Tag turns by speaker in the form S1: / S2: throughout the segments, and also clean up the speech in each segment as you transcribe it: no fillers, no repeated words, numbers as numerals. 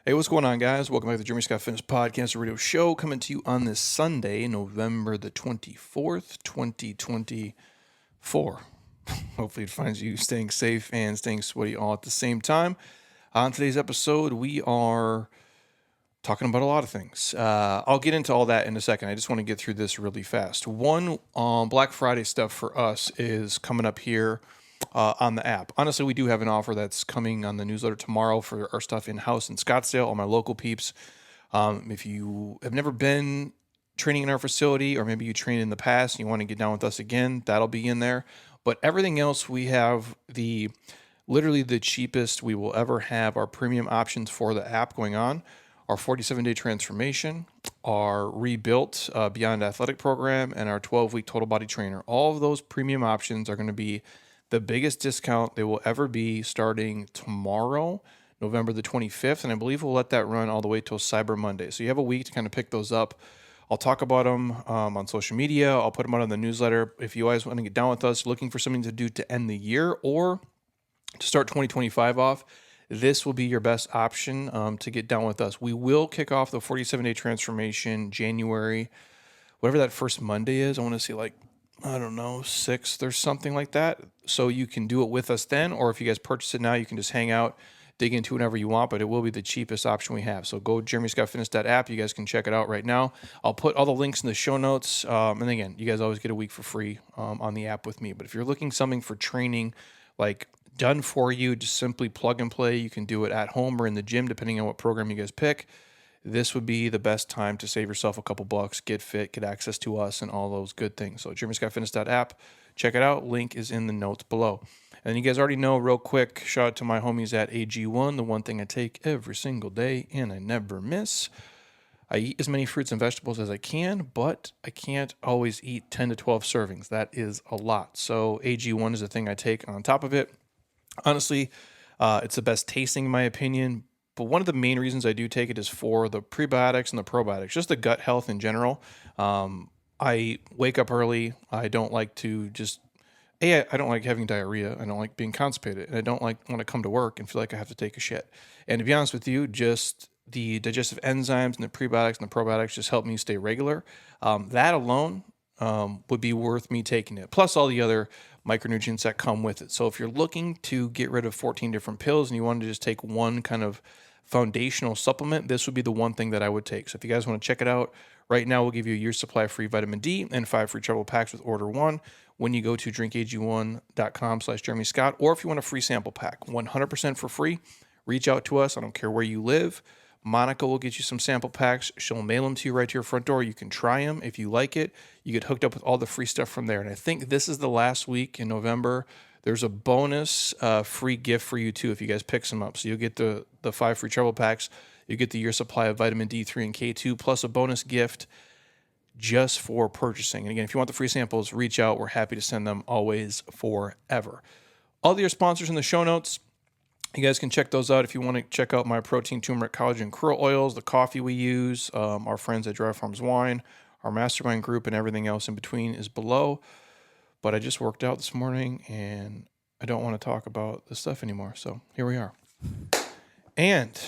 S1: Hey, what's going on, guys? Welcome back to the Jeremy Scott Fitness Podcast Radio Show, coming to you on this Sunday, November the 24th, 2024. Hopefully it finds you staying safe and staying sweaty all at the same time. On today's episode, we are talking about a lot of things. I'll get into all that in a second. I just want to get through this really fast. One Black Friday stuff for us is coming up here on the app. Honestly, we do have an offer that's coming on the newsletter tomorrow for our stuff in-house in Scottsdale, all my local peeps. If you have never been training in our facility, or maybe you trained in the past and you want to get down with us again, that'll be in there. But everything else, we have literally the cheapest we will ever have our premium options for the app going on. Our 47-day transformation, our rebuilt Beyond Athletic program, and our 12-week total body trainer. All of those premium options are going to be the biggest discount they will ever be starting tomorrow, November the 25th. And I believe we'll let that run all the way till Cyber Monday. So you have a week to kind of pick those up. I'll talk about them on social media. I'll put them out on the newsletter. If you guys want to get down with us, looking for something to do to end the year or to start 2025 off, this will be your best option to get down with us. We will kick off the 47-day transformation January, whatever that first Monday is. I want to say 6th or something like that. So you can do it with us then, or if you guys purchase it now, you can just hang out, dig into it whenever you want, but it will be the cheapest option we have. So go jeremyscottfitness.app. You guys can check it out right now. I'll put all the links in the show notes. And again, you guys always get a week for free on the app with me. But if you're looking something for training, like done for you, just simply plug and play. You can do it at home or in the gym, depending on what program you guys pick. This would be the best time to save yourself a couple bucks, get fit, get access to us, and all those good things. So jeremyscottfitness.app, check it out. Link is in the notes below. And you guys already know, real quick, shout out to my homies at AG1, the one thing I take every single day and I never miss. I eat as many fruits and vegetables as I can, but I can't always eat 10 to 12 servings. That is a lot. So AG1 is the thing I take on top of it. Honestly, it's the best tasting in my opinion. But one of the main reasons I do take it is for the prebiotics and the probiotics, just the gut health in general. I wake up early. I don't like to I don't like having diarrhea. I don't like being constipated. And I don't want to come to work and feel like I have to take a shit. And to be honest with you, just the digestive enzymes and the prebiotics and the probiotics just help me stay regular. That alone would be worth me taking it. Plus all the other micronutrients that come with it. So if you're looking to get rid of 14 different pills and you want to just take one kind of foundational supplement, this would be the one thing that I would take. So if you guys want to check it out, right now we'll give you a year's supply of free vitamin D and 5 free travel packs with order 1 when you go to drinkag1.com/JeremyScott, or if you want a free sample pack, 100% for free, reach out to us. I don't care where you live. Monica will get you some sample packs. She'll mail them to you right to your front door. You can try them. If you like it, you get hooked up with all the free stuff from there. And I think this is the last week in November. There's a bonus free gift for you too if you guys pick some up. So you'll get the 5 free travel packs. You get the year supply of vitamin D3 and K2 plus a bonus gift just for purchasing. And again, if you want the free samples, reach out. We're happy to send them always, forever. All the sponsors in the show notes. You guys can check those out if you want to check out my protein, turmeric, collagen, krill oils, the coffee we use, our friends at Dry Farms Wine, our mastermind group, and everything else in between is below. But I just worked out this morning, and I don't want to talk about this stuff anymore. So here we are. And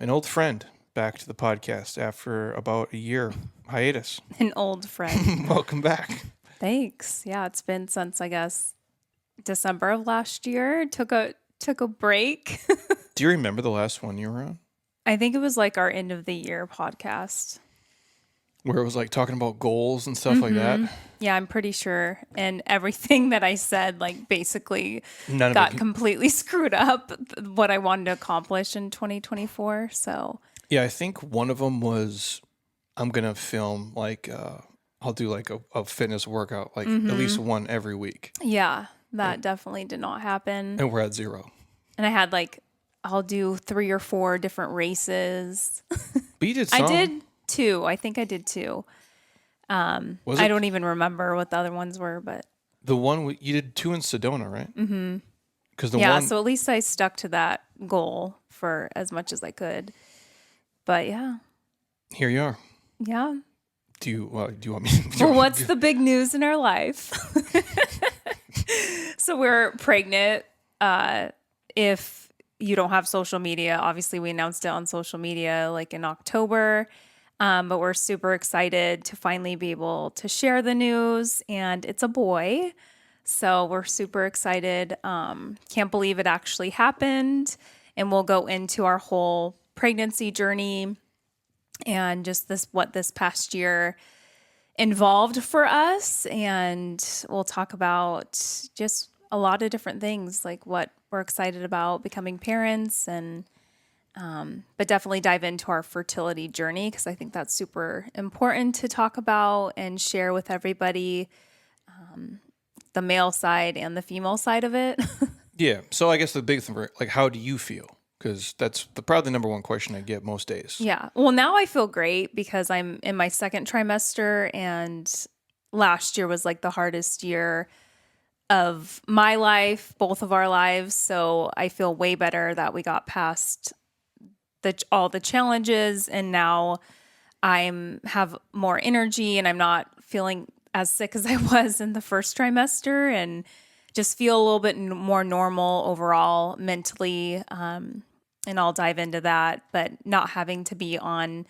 S1: an old friend back to the podcast after about a year hiatus.
S2: An old friend.
S1: Welcome back.
S2: Thanks. Yeah, it's been since, I guess, December of last year. Took a break.
S1: Do you remember the last one you were on?
S2: I think it was like our end of the year podcast.
S1: Where it was like talking about goals and stuff like that?
S2: Yeah, I'm pretty sure. And everything that I said, basically
S1: None
S2: got
S1: of it
S2: completely screwed up, what I wanted to accomplish in 2024. So
S1: yeah, I think one of them was I'm going to film I'll do a fitness workout, at least one every week.
S2: Yeah, that definitely did not happen.
S1: And we're at 0.
S2: And I had I'll do 3 or 4 different races.
S1: But you did some.
S2: I did 2. I think I did 2. I don't even remember what the other ones were, but
S1: the one you did 2 in Sedona, right? Mm-hmm. Because
S2: so at least I stuck to that goal for as much as I could. But yeah,
S1: here you are.
S2: Yeah.
S1: Do you want me?
S2: Well, what's the big news in our life? So we're pregnant. If you don't have social media. Obviously, we announced it on social media like in October. But we're super excited to finally be able to share the news. And it's a boy. So we're super excited. Can't believe it actually happened. And we'll go into our whole pregnancy journey and just what this past year involved for us. And we'll talk about just a lot of different things, like what we're excited about becoming parents, and but definitely dive into our fertility journey, because I think that's super important to talk about and share with everybody, the male side and the female side of it.
S1: Yeah. So I guess the big thing, like, how do you feel? Because that's probably the number one question I get most days.
S2: Yeah. Well, now I feel great because I'm in my second trimester, and last year was like the hardest year of my life, both of our lives. So I feel way better that we got past all the challenges, and now I'm have more energy and I'm not feeling as sick as I was in the first trimester, and just feel a little bit more normal overall mentally. And I'll dive into that, but not having to be on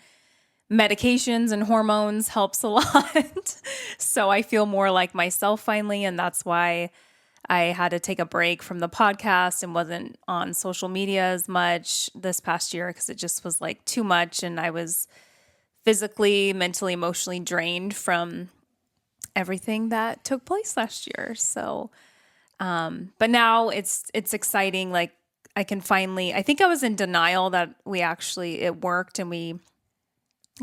S2: medications and hormones helps a lot. So I feel more like myself finally. And that's why I had to take a break from the podcast and wasn't on social media as much this past year, because it just was like too much. And I was physically, mentally, emotionally drained from everything that took place last year. So, but now it's exciting. Like, I can finally, I think I was in denial that it worked and we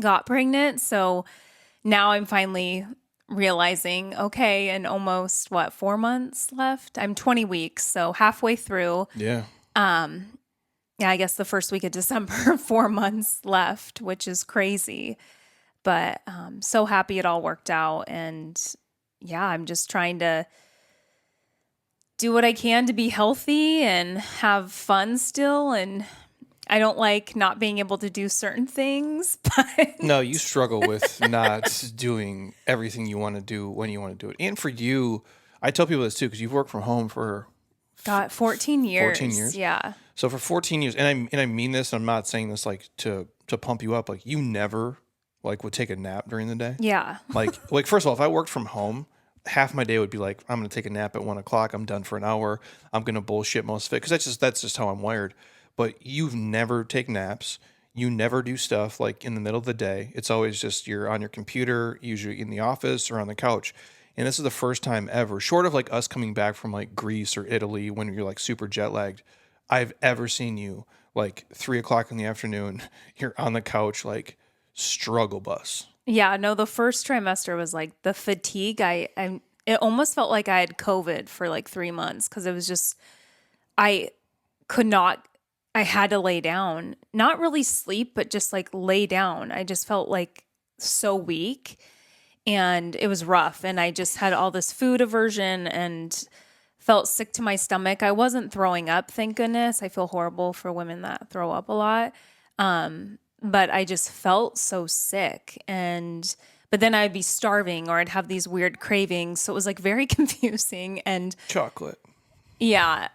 S2: got pregnant. So now I'm finally realizing, okay, and almost 4 months left. I'm 20 weeks, so halfway through.
S1: Yeah.
S2: Yeah, I guess the first week of December, 4 months left, which is crazy. But so happy it all worked out. And yeah, I'm just trying to do what I can to be healthy and have fun still. And I don't like not being able to do certain things, but
S1: No, you struggle with not doing everything you want to do when you want to do it. And for you, I tell people this too, because you've worked from home for
S2: got 14 years.
S1: 14 years?
S2: Yeah.
S1: So for 14 years, and I mean this, I'm not saying this like to pump you up. Like, you never like would take a nap during the day.
S2: Yeah.
S1: Like first of all, if I worked from home, half my day would be like, I'm going to take a nap at 1:00. I'm done for an hour. I'm going to bullshit most of it, because that's just how I'm wired. But you've never take naps. You never do stuff like in the middle of the day. It's always just you're on your computer, usually in the office or on the couch. And this is the first time ever, short of like us coming back from like Greece or Italy when you're like super jet lagged, I've ever seen you like 3:00 in the afternoon, you're on the couch, like struggle bus.
S2: Yeah, no, the first trimester was like the fatigue. It almost felt like I had COVID for like 3 months, because it was just, I could not, I had to lay down, not really sleep, but just like lay down. I just felt like so weak, and it was rough. And I just had all this food aversion and felt sick to my stomach. I wasn't throwing up, thank goodness. I feel horrible for women that throw up a lot. But I just felt so sick, but then I'd be starving, or I'd have these weird cravings. So it was like very confusing. And
S1: Chocolate.
S2: yeah,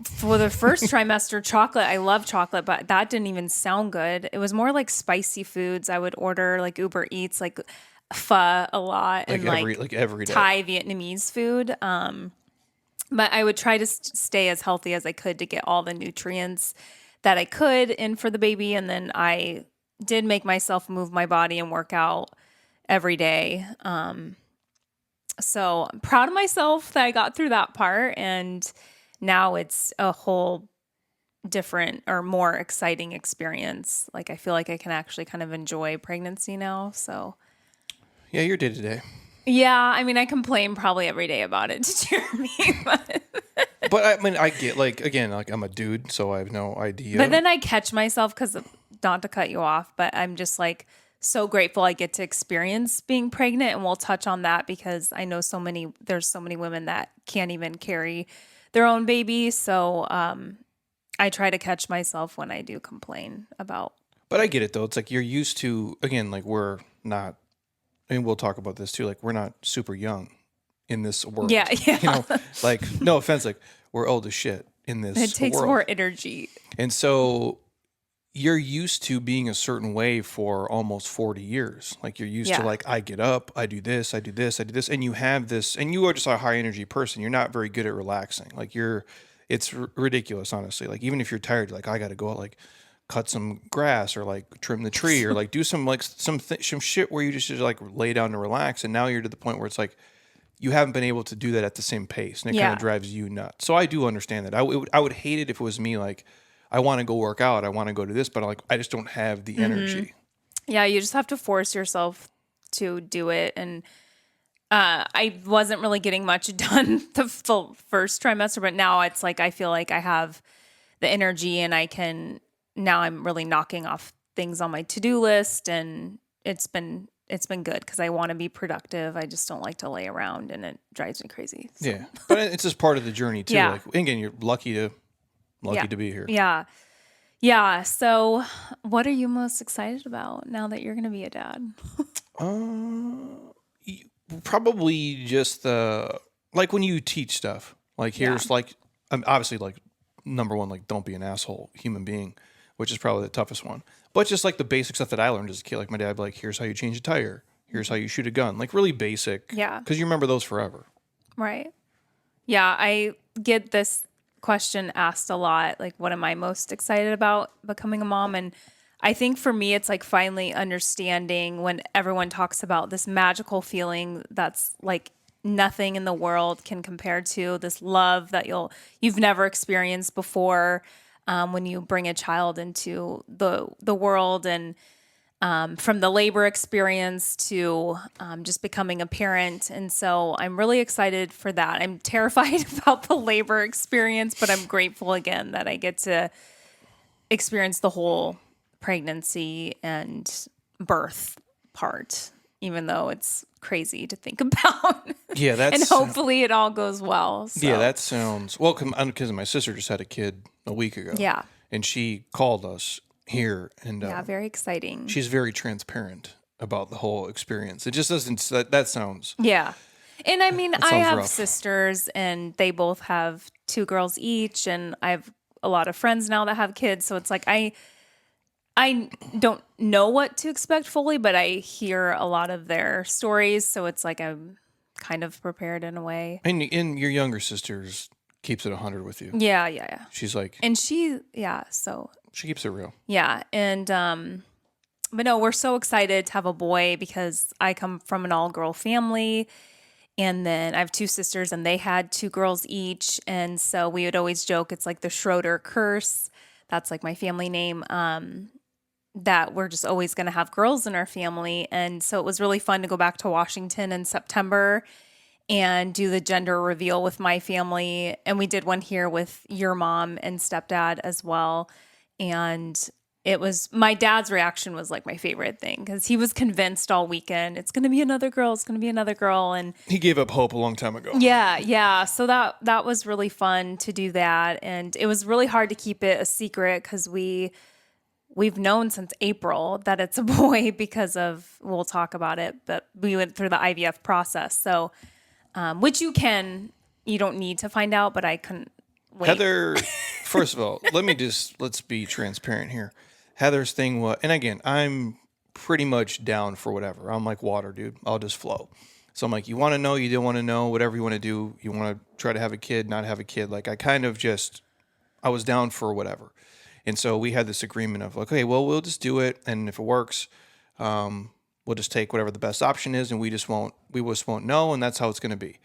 S2: for the first trimester, chocolate, I love chocolate, but that didn't even sound good. It was more like spicy foods. I would order like Uber Eats, like pho a lot, and
S1: like every day.
S2: Thai Vietnamese food. But I would try to stay as healthy as I could to get all the nutrients that I could in for the baby. And then I did make myself move my body and work out every day. So I'm proud of myself that I got through that part. And now it's a whole different or more exciting experience. Like, I feel like I can actually kind of enjoy pregnancy now. So
S1: Yeah, your day to day.
S2: yeah, I mean, I complain probably every day about it to Jeremy,
S1: But I mean, I get, like, again, like, I'm a dude, so I have no idea.
S2: but then I catch myself, because not to cut you off, but I'm just like so grateful I get to experience being pregnant, and we'll touch on that, because I know there's so many women that can't even carry their own baby. So I try to catch myself when I do complain about.
S1: But I get it though. It's like you're used to, again, like, we're not, and we'll talk about this too, like, we're not super young in this world.
S2: Yeah.
S1: You know, like, no offense, like, we're old as shit. in
S2: It
S1: this
S2: takes
S1: world.
S2: more energy.
S1: And so you're used to being a certain way for almost 40 years. Like you're used to
S2: Yeah.
S1: like, I get up, I do this, I do this, I do this. And you have this, and you are just a high energy person. You're not very good at relaxing. Like it's ridiculous, honestly. Like even if you're tired, you're like, I got to go out, like cut some grass or like trim the tree or like do some like some shit where you just like lay down and relax. And now you're to the point where it's like, you haven't been able to do that at the same pace, and it kind
S2: Yeah.
S1: of drives you nuts. So I do understand that. I would hate it if it was me. Like, I want to go work out, I want to go do this, but I just don't have the energy.
S2: Yeah, you just have to force yourself to do it. And I wasn't really getting much done the first trimester, but now it's like I feel like I have the energy and now I'm really knocking off things on my to-do list, and it's been good because I want to be productive. I just don't like to lay around, and it drives me crazy. So.
S1: Yeah, but it's just part of the journey too.
S2: Yeah.
S1: Like again, you're lucky to be here.
S2: Yeah. Yeah. So, what are you most excited about now that you're going to be a dad?
S1: Probably just the like when you teach stuff. Like here's like obviously like number one, like don't be an asshole human being, which is probably the toughest one. But just like the basic stuff that I learned as a kid, like my dad, like here's how you change a tire, here's how you shoot a gun, like really basic.
S2: Yeah.
S1: Because you remember those forever.
S2: Right. Yeah. I get this question asked a lot. Like, what am I most excited about becoming a mom? And I think for me, it's like finally understanding when everyone talks about this magical feeling that's like nothing in the world can compare to this love that you've never experienced before when you bring a child into the world, and from the labor experience to just becoming a parent. And so I'm really excited for that. I'm terrified about the labor experience, but I'm grateful again that I get to experience the whole pregnancy and birth part, even though it's crazy to think about.
S1: Yeah, that's
S2: and hopefully it all goes well. So.
S1: Yeah, that sounds well. Because my sister just had a kid a week ago.
S2: Yeah.
S1: And she called us here, and
S2: Yeah, very exciting.
S1: she's very transparent about the whole experience. It just doesn't. That sounds.
S2: Yeah. And I mean, I have
S1: rough.
S2: sisters, and they both have 2 girls each, and I have a lot of friends now that have kids. So it's like I don't know what to expect fully, but I hear a lot of their stories. So it's like I'm kind of prepared in a way.
S1: And your younger sister's keeps it 100 with you.
S2: Yeah.
S1: She's like,
S2: And
S1: she
S2: keeps
S1: it real.
S2: Yeah. And, but no, we're so excited to have a boy because I come from an all-girl family. And then I have 2 sisters, and they had 2 girls each. And so we would always joke, it's like the Schroeder curse. That's like my family name. That we're just always going to have girls in our family. And so it was really fun to go back to Washington in September and do the gender reveal with my family. And we did one here with your mom and stepdad as well. And it was, my dad's reaction was like my favorite thing because he was convinced all weekend, it's going to be another girl. It's going to be another girl. And
S1: he gave up hope a long time ago.
S2: Yeah. So that was really fun to do that. And it was really hard to keep it a secret because we've known since April that it's a boy because of, we'll talk about it, but we went through the IVF process. So, which you don't need to find out, but I couldn't wait.
S1: Heather, first of all, let's be transparent here. Heather's thing was, and again, I'm pretty much down for whatever. I'm like water, dude. I'll just flow. So I'm like, you want to know, you don't want to know, whatever you want to do. You want to try to have a kid, not have a kid. Like I was down for whatever. And so we had this agreement of like, okay, well, we'll just do it. And if it works, we'll just take whatever the best option is, and we just won't know. And that's how it's going to be.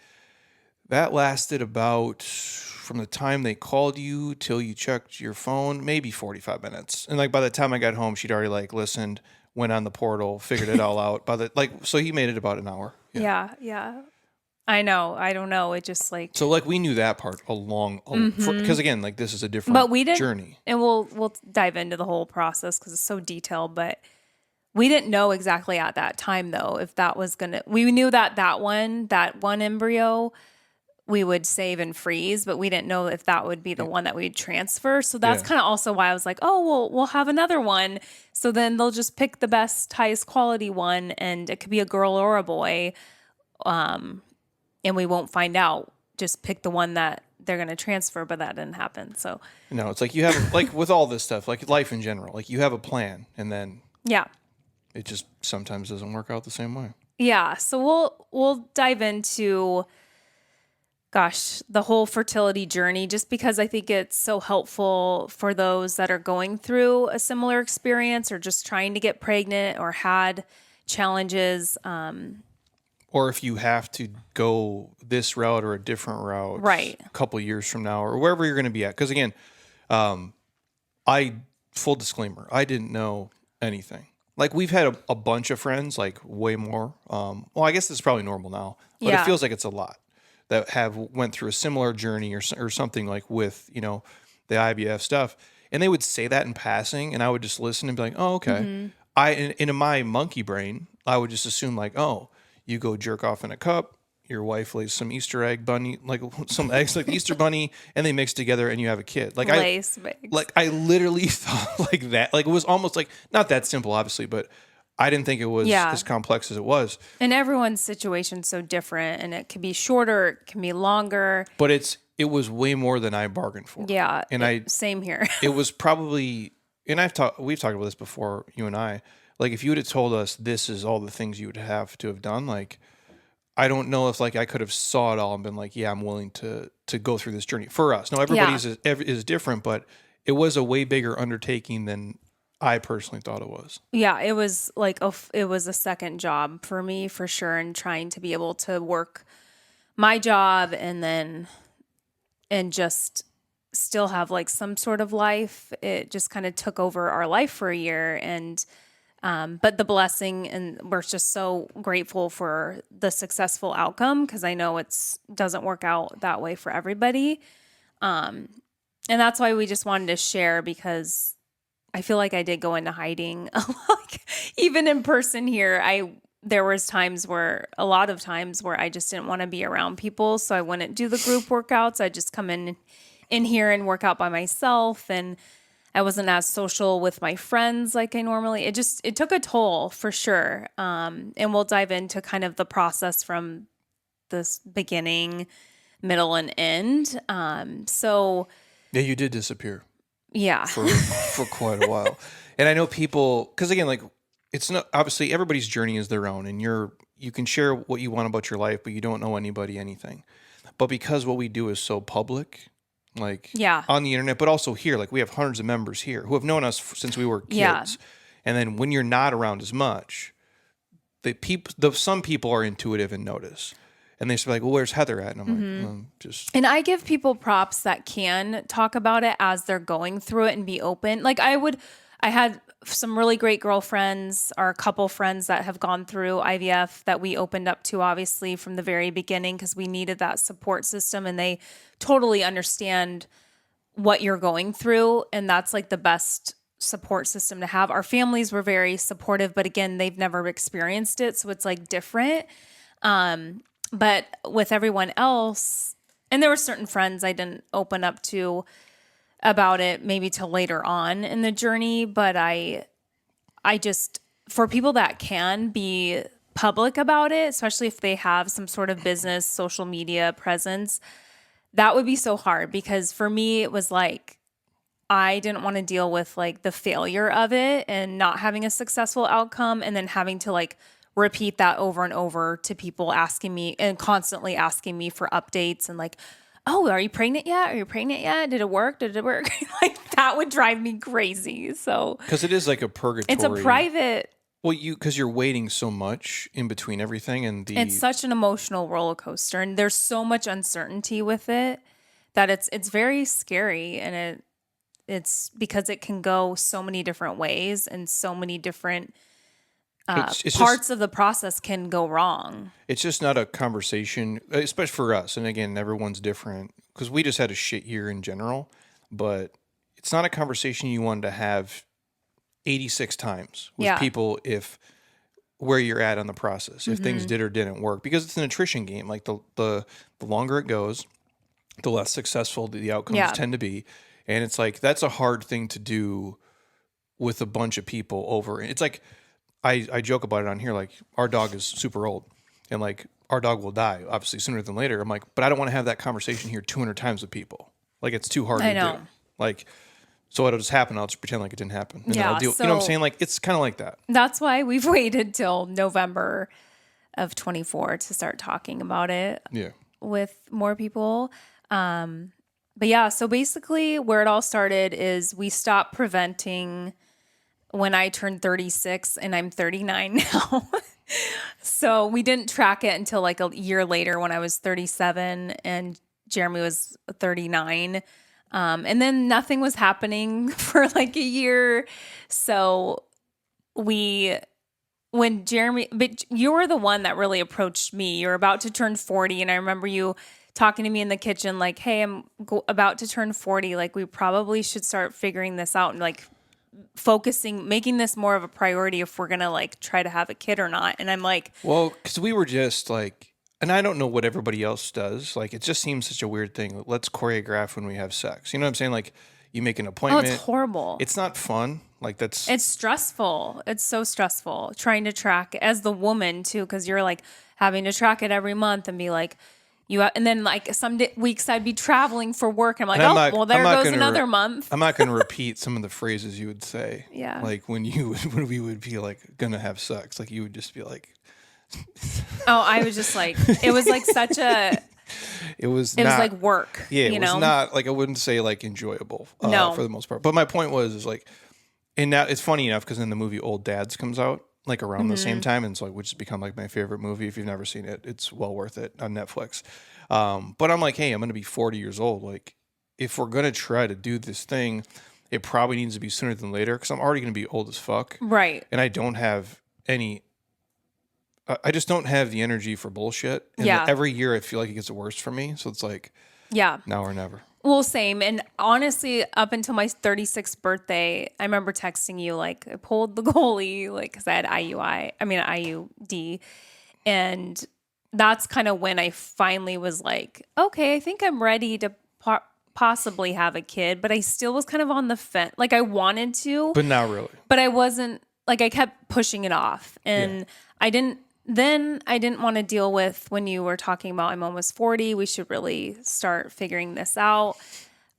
S1: That lasted about, from the time they called you till you checked your phone, maybe 45 minutes. And like by the time I got home, she'd already like listened, went on the portal, figured it all out. So he made it about an hour.
S2: Yeah. I know. I don't know. It just like,
S1: so like we knew that part because again, like this is a different journey.
S2: And we'll dive into the whole process because it's so detailed, but we didn't know exactly at that time though, if that was we knew that one embryo we would save and freeze, but we didn't know if that would be the one that we'd transfer. So that's kind of also why I was like, oh, well, we'll have another one. So then they'll just pick the best, highest quality one, and it could be a girl or a boy. And we won't find out. Just pick the one that they're going to transfer, but that didn't happen. So
S1: No, it's like you have, like with all this stuff, like life in general, like you have a plan and then
S2: yeah.
S1: it just sometimes doesn't work out the same way.
S2: Yeah. So we'll dive into, gosh, the whole fertility journey, just because I think it's so helpful for those that are going through a similar experience or just trying to get pregnant or had challenges.
S1: Or if you have to go this route or a different route
S2: Right.
S1: a couple years from now or wherever you're going to be at. Because again, I, full disclaimer, I didn't know anything. Like we've had a bunch of friends, like way more. Well, I guess it's probably normal now, but
S2: Yeah.
S1: it feels like it's a lot that have went through a similar journey or something like with, the IVF stuff. And they would say that in passing and I would just listen and be like, oh, okay. In my monkey brain, I would just assume like, oh, you go jerk off in a cup. Your wife lays some Easter egg bunny, like some eggs, like the Easter bunny, and they mix together, and you have a kid. Like
S2: Lace bags.
S1: I literally thought like that. Like it was almost like not that simple, obviously, but I didn't think it was as complex as it was.
S2: And everyone's situation's so different, and it can be shorter, it can be longer.
S1: But it was way more than I bargained for.
S2: Yeah,
S1: and
S2: same here.
S1: It was probably, and we've talked about this before, you and I. Like if you would have told us this is all the things you would have to have done, like I don't know if like I could have saw it all and been like, yeah, I'm willing to go through this journey for us. No, everybody's is different, but it was a way bigger undertaking than I personally thought it was.
S2: Yeah, it was like it was a second job for me for sure, and trying to be able to work my job and just still have like some sort of life. It just kind of took over our life for a year, and but the blessing, and we're just so grateful for the successful outcome, because I know doesn't work out that way for everybody. And that's why we just wanted to share, because I feel like I did go into hiding. Like, even in person here, there was a lot of times where I just didn't want to be around people. So I wouldn't do the group workouts. I'd just come in here and work out by myself. And I wasn't as social with my friends like I normally. It took a toll for sure. And we'll dive into kind of the process from this beginning, middle, and end. So
S1: yeah, you did disappear.
S2: Yeah,
S1: for quite a while. And I know people, because again, like it's not, obviously everybody's journey is their own, and you can share what you want about your life, but you don't know anybody anything. But because what we do is so public, like on the internet, but also here, like we have hundreds of members here who have known us since we were kids.
S2: Yeah.
S1: And then when you're not around as much, some people are intuitive and notice. And they say like, well, where's Heather at? And I'm like,
S2: And I give people props that can talk about it as they're going through it and be open. Like I had some really great girlfriends or a couple friends that have gone through IVF that we opened up to, obviously, from the very beginning, because we needed that support system, and they totally understand what you're going through. And that's like the best support system to have. Our families were very supportive, but again, they've never experienced it. So it's like different. But with everyone else, and there were certain friends I didn't open up to about it maybe till later on in the journey, but I just, for people that can be public about it, especially if they have some sort of business, social media presence, that would be so hard, because for me, it was like, I didn't want to deal with like the failure of it and not having a successful outcome, and then having to like repeat that over and over to people asking me and constantly asking me for updates and like, oh, are you pregnant yet? Are you pregnant yet? Did it work? Like that would drive me crazy. So,
S1: because it is like a purgatory.
S2: It's a private.
S1: Well, because you're waiting so much in between everything, and
S2: it's such an emotional roller coaster, and there's so much uncertainty with it that it's very scary, and it's because it can go so many different ways, and so many different it's parts of the process can go wrong.
S1: It's just not a conversation, especially for us. And again, everyone's different, because we just had a shit year in general, but it's not a conversation you wanted to have 86 times with people where you're at on the process, if things did or didn't work, because it's an attrition game. Like the longer it goes, the less successful the outcomes tend to be. And it's like, that's a hard thing to do with a bunch of people over. It's like, I joke about it on here, like our dog is super old, and like our dog will die obviously sooner than later. I'm like, but I don't want to have that conversation here 200 times with people. Like it's too hard
S2: I
S1: to do.
S2: know.
S1: Like, so it'll just happen. I'll just pretend like it didn't happen, and then I'll
S2: Yeah,
S1: deal. You know what I'm
S2: so
S1: saying? Like it's kind of like that.
S2: that's why we've waited till November of 24 to start talking about it
S1: Yeah.
S2: with more people. But yeah, so basically where it all started is we stopped preventing when I turned 36 and I'm 39 now. So we didn't track it until like a year later when I was 37 and Jeremy was 39. And then nothing was happening for like a year. So we, when Jeremy, but you were the one that really approached me. You're about to turn 40. And I remember you talking to me in the kitchen, like, hey, I'm about to turn 40. Like, we probably should start figuring this out and like focusing, making this more of a priority if we're going to like try to have a kid or not. And I'm like,
S1: Well, because we were just like, and I don't know what everybody else does. Like, it just seems such a weird thing. Let's choreograph when we have sex. You know what I'm saying? Like, you make an
S2: oh,
S1: appointment.
S2: it's horrible.
S1: It's not fun. Like, that's.
S2: It's stressful. It's so stressful trying to track as the woman too, because you're like having to track it every month and be like, and then like some weeks I'd be traveling for work. And I'm like,
S1: And
S2: oh,
S1: I'm not-
S2: well, there
S1: I'm not
S2: goes
S1: gonna
S2: another month.
S1: I'm not going to repeat some of the phrases you would say.
S2: Yeah.
S1: Like, when when we would be like, going to have sex. Like, you would just be like,
S2: Oh, I was just like, it was like such a,
S1: it was
S2: it
S1: not.
S2: was like work.
S1: Yeah, it
S2: you
S1: was
S2: know?
S1: not like I wouldn't say like enjoyable
S2: No.
S1: for the most part. But my point is like, and now it's funny enough because then the movie Old Dads comes out like around the same time, and it's like which has become like my favorite movie. If you've never seen it, it's well worth it on Netflix. But I'm like, hey, I'm gonna be 40 years old. Like, if we're gonna try to do this thing, it probably needs to be sooner than later because I'm already gonna be old as fuck,
S2: Right.
S1: and I don't have any. I just don't have the energy for bullshit. And
S2: Yeah.
S1: every year I feel like it gets worse for me. So it's like
S2: Yeah.
S1: now or never.
S2: Well, same. And honestly, up until my 36th birthday, I remember texting you, like, I pulled the goalie, like, because I had IUD. And that's kind of when I finally was like, okay, I think I'm ready to possibly have a kid. But I still was kind of on the fence. Like, I wanted to,
S1: But not really.
S2: but I wasn't, like, I kept pushing it off. And I didn't want to deal with when you were talking about I'm almost 40. We should really start figuring this out.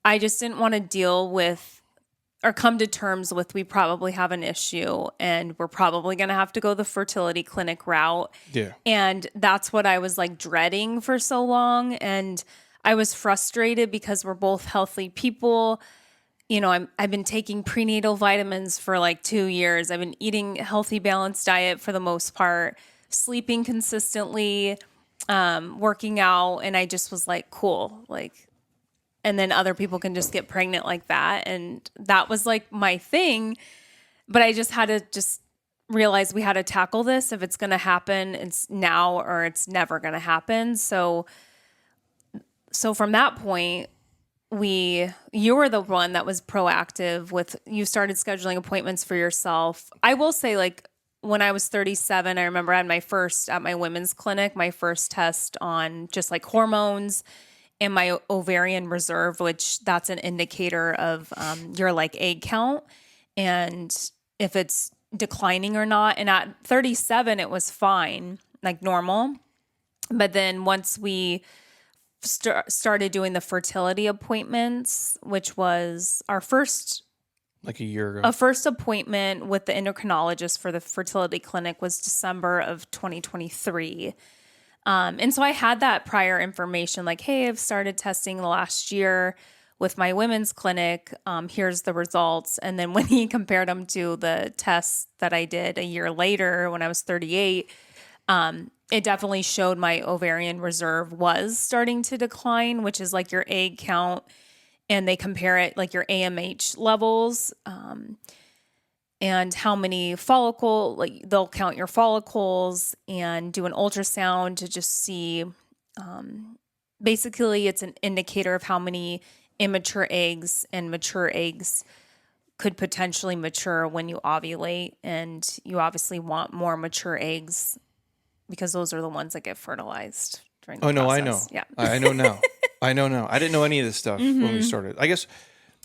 S2: I just didn't want to deal with or come to terms with we probably have an issue and we're probably going to have to go the fertility clinic route.
S1: Yeah.
S2: And that's what I was like dreading for so long. And I was frustrated because we're both healthy people. You know, I've been taking prenatal vitamins for like 2 years. I've been eating a healthy, balanced diet for the most part, sleeping consistently, working out. And I just was like, cool. Like, and then other people can just get pregnant like that. And that was like my thing. But I just had to just realize we had to tackle this. If it's going to happen, it's now or it's never going to happen. So from that point, you were the one that was proactive with, you started scheduling appointments for yourself. I will say, like, when I was 37, I remember I had at my women's clinic, my first test on just like hormones and my ovarian reserve, which that's an indicator of your like egg count and if it's declining or not. And at 37, it was fine, like normal. But then once we started doing the fertility appointments, which was our first
S1: Like a year ago.
S2: a first appointment with the endocrinologist for the fertility clinic was December of 2023. And so I had that prior information like, hey, I've started testing the last year with my women's clinic. Here's the results. And then when he compared them to the tests that I did a year later when I was 38, it definitely showed my ovarian reserve was starting to decline, which is like your egg count. And they compare it like your AMH levels and how many like they'll count your follicles and do an ultrasound to just see. Basically, it's an indicator of how many immature eggs and mature eggs could potentially mature when you ovulate. And you obviously want more mature eggs because those are the ones that get fertilized during the process.
S1: I know.
S2: Yeah.
S1: I know now. I know now. I didn't know any of this stuff when we started. I guess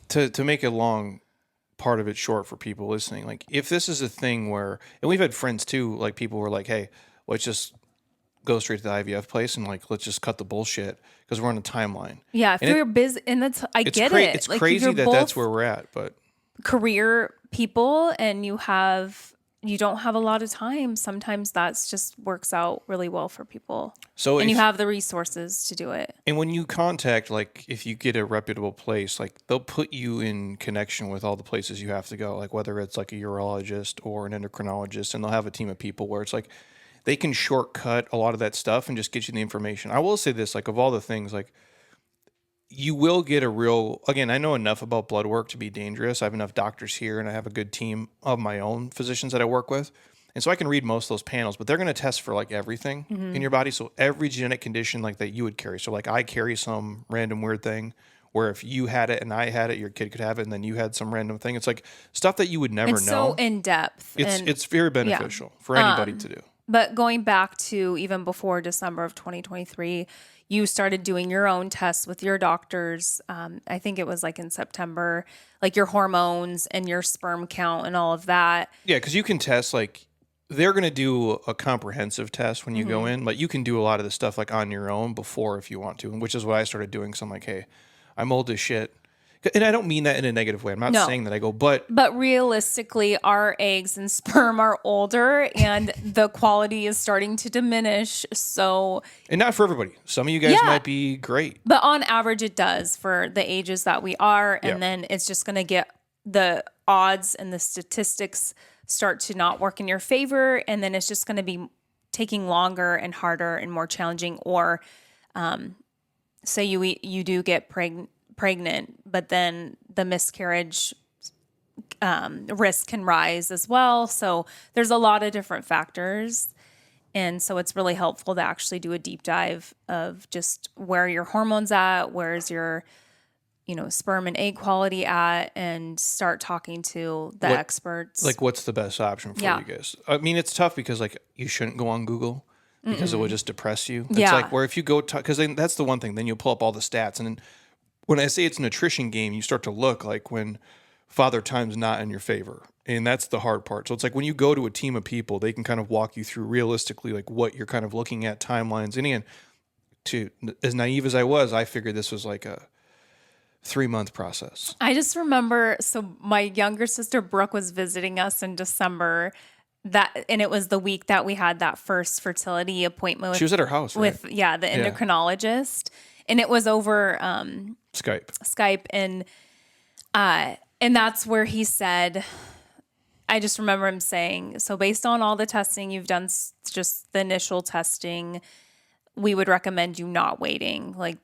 S1: to make a long part of it short for people listening, like if this is a thing where, and we've had friends too, like people were like, hey, let's just go straight to the IVF place and like let's just cut the bullshit because we're on a timeline.
S2: Yeah, if
S1: And
S2: you're busy, and I get it.
S1: It's
S2: Like, if
S1: crazy
S2: you're
S1: that
S2: both
S1: that's where we're at, but
S2: career people and you don't have a lot of time, sometimes that's just works out really well for people.
S1: so
S2: And
S1: if,
S2: you have the resources to do it.
S1: and when you contact, like if you get a reputable place, like they'll put you in connection with all the places you have to go, like whether it's like a urologist or an endocrinologist, and they'll have a team of people where it's like they can shortcut a lot of that stuff and just get you the information. I will say this, like of all the things, like you will get a real, again, I know enough about blood work to be dangerous. I have enough doctors here and I have a good team of my own physicians that I work with. And so I can read most of those panels, but they're going to test for like everything in your body. So every genetic condition like that you would carry. So like I carry some random weird thing where if you had it and I had it, your kid could have it, and then you had some random thing. It's like stuff that you would never know.
S2: It's so in depth.
S1: It's very beneficial for anybody to do.
S2: But going back to even before December of 2023, you started doing your own tests with your doctors. I think it was like in September, like your hormones and your sperm count and all of that.
S1: Yeah, because you can test like they're going to do a comprehensive test when you go in, but you can do a lot of the stuff like on your own before if you want to, which is what I started doing. So I'm like, hey, I'm old as shit. And I don't mean that in a negative way. I'm not saying that I go, but
S2: realistically, our eggs and sperm are older and the quality is starting to diminish. So,
S1: and not for everybody. Some of you guys might be great.
S2: but on average, it does for the ages that we are. And then it's just going to get the odds and the statistics start to not work in your favor. And then it's just going to be taking longer and harder and more challenging. Or say you do get pregnant, but then the miscarriage risk can rise as well. So there's a lot of different factors. And so it's really helpful to actually do a deep dive of just where your hormones at, where's your, sperm and egg quality at, and start talking to the experts.
S1: Like what's the best option for you guys? I mean, it's tough because like you shouldn't go on Google because it would just depress you. It's like where if you go, because then that's the one thing, then you'll pull up all the stats. And then when I say it's a nutrition game, you start to look like when Father Time's not in your favor. And that's the hard part. So it's like when you go to a team of people, they can kind of walk you through realistically like what you're kind of looking at, timelines. And again, as naive as I was, I figured this was like a 3-month process.
S2: I just remember, so my younger sister Brooke was visiting us in December, and it was the week that we had that first fertility appointment.
S1: She was at her house, right?
S2: With the endocrinologist, and it was over Skype, and that's where he said, I just remember him saying, so based on all the testing you've done, just the initial testing, we would recommend you not waiting. Like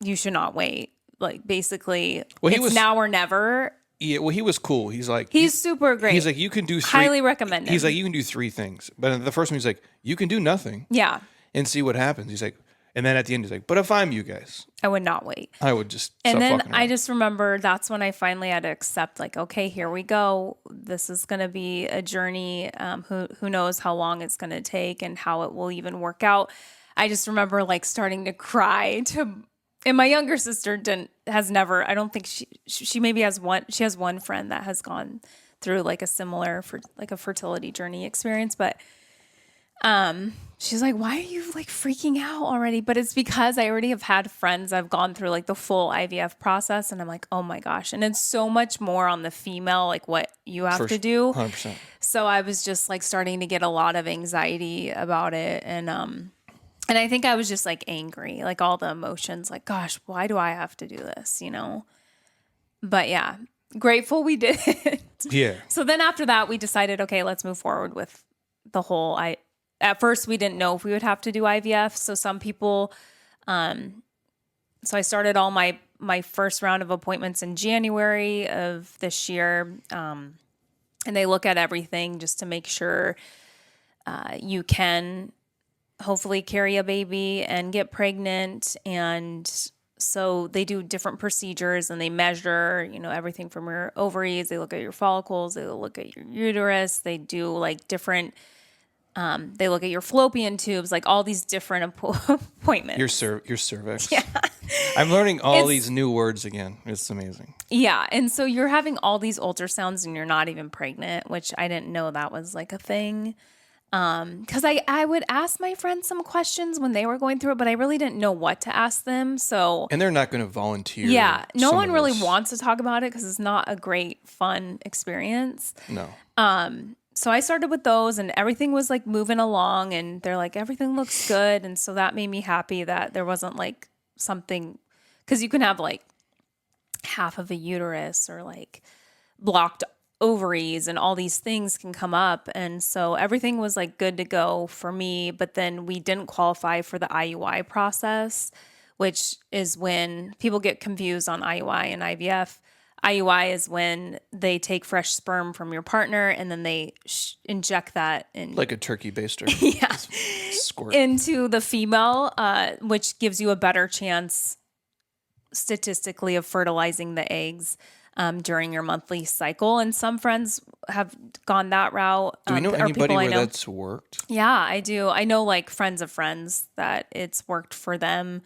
S2: you should not wait. Like basically, it's now or never.
S1: Yeah, well, he was cool. He's like,
S2: he's super great.
S1: He's like, you can do
S2: highly recommend.
S1: He's like, you can do 3 things. But the first one, he's like, you can do nothing.
S2: Yeah.
S1: And see what happens. He's like, and then at the end, he's like, but if I'm you guys,
S2: I would not wait.
S1: I would just.
S2: And then I just remember that's when I finally had to accept, like, okay, here we go. This is going to be a journey. Who knows how long it's going to take and how it will even work out. I just remember like starting to cry and my younger sister has never, I don't think she maybe has one friend that has gone through like a similar like a fertility journey experience, but she's like, why are you like freaking out already? But it's because I already have had friends I've gone through like the full IVF process, and I'm like, oh my gosh. And it's so much more on the female, like what you have to do.
S1: 100%.
S2: So I was just like starting to get a lot of anxiety about it. And I think I was just like angry, like all the emotions, like, gosh, why do I have to do this? But yeah, grateful we did it.
S1: Yeah.
S2: So then after that, we decided, okay, let's move forward with the whole, at first we didn't know if we would have to do IVF. So some people, so I started all my first round of appointments in January of this year. And they look at everything just to make sure you can hopefully carry a baby and get pregnant. And so they do different procedures and they measure, everything from your ovaries. They look at your follicles. They look at your uterus. They do like different, they look at your fallopian tubes, like all these different appointments.
S1: Your cervix. Yeah. I'm learning all these new words again. It's amazing.
S2: Yeah. And so you're having all these ultrasounds and you're not even pregnant, which I didn't know that was like a thing. Because I would ask my friends some questions when they were going through it, but I really didn't know what to ask them. So
S1: And they're not going to volunteer.
S2: yeah, no
S1: some
S2: one
S1: of
S2: really
S1: this.
S2: wants to talk about it because it's not a great, fun experience.
S1: No.
S2: So I started with those and everything was like moving along and they're like, everything looks good. And so that made me happy that there wasn't like something, because you can have like half of a uterus or like blocked ovaries and all these things can come up. And so everything was like good to go for me. But then we didn't qualify for the IUI process, which is when people get confused on IUI and IVF. IUI is when they take fresh sperm from your partner and then they inject that in
S1: Like a turkey baster.
S2: yeah,
S1: Squirt.
S2: into the female, which gives you a better chance statistically of fertilizing the eggs during your monthly cycle. And some friends have gone that route.
S1: Do we know
S2: or
S1: anybody
S2: people I
S1: where
S2: know.
S1: that's worked?
S2: Yeah, I do. I know like friends of friends that it's worked for them.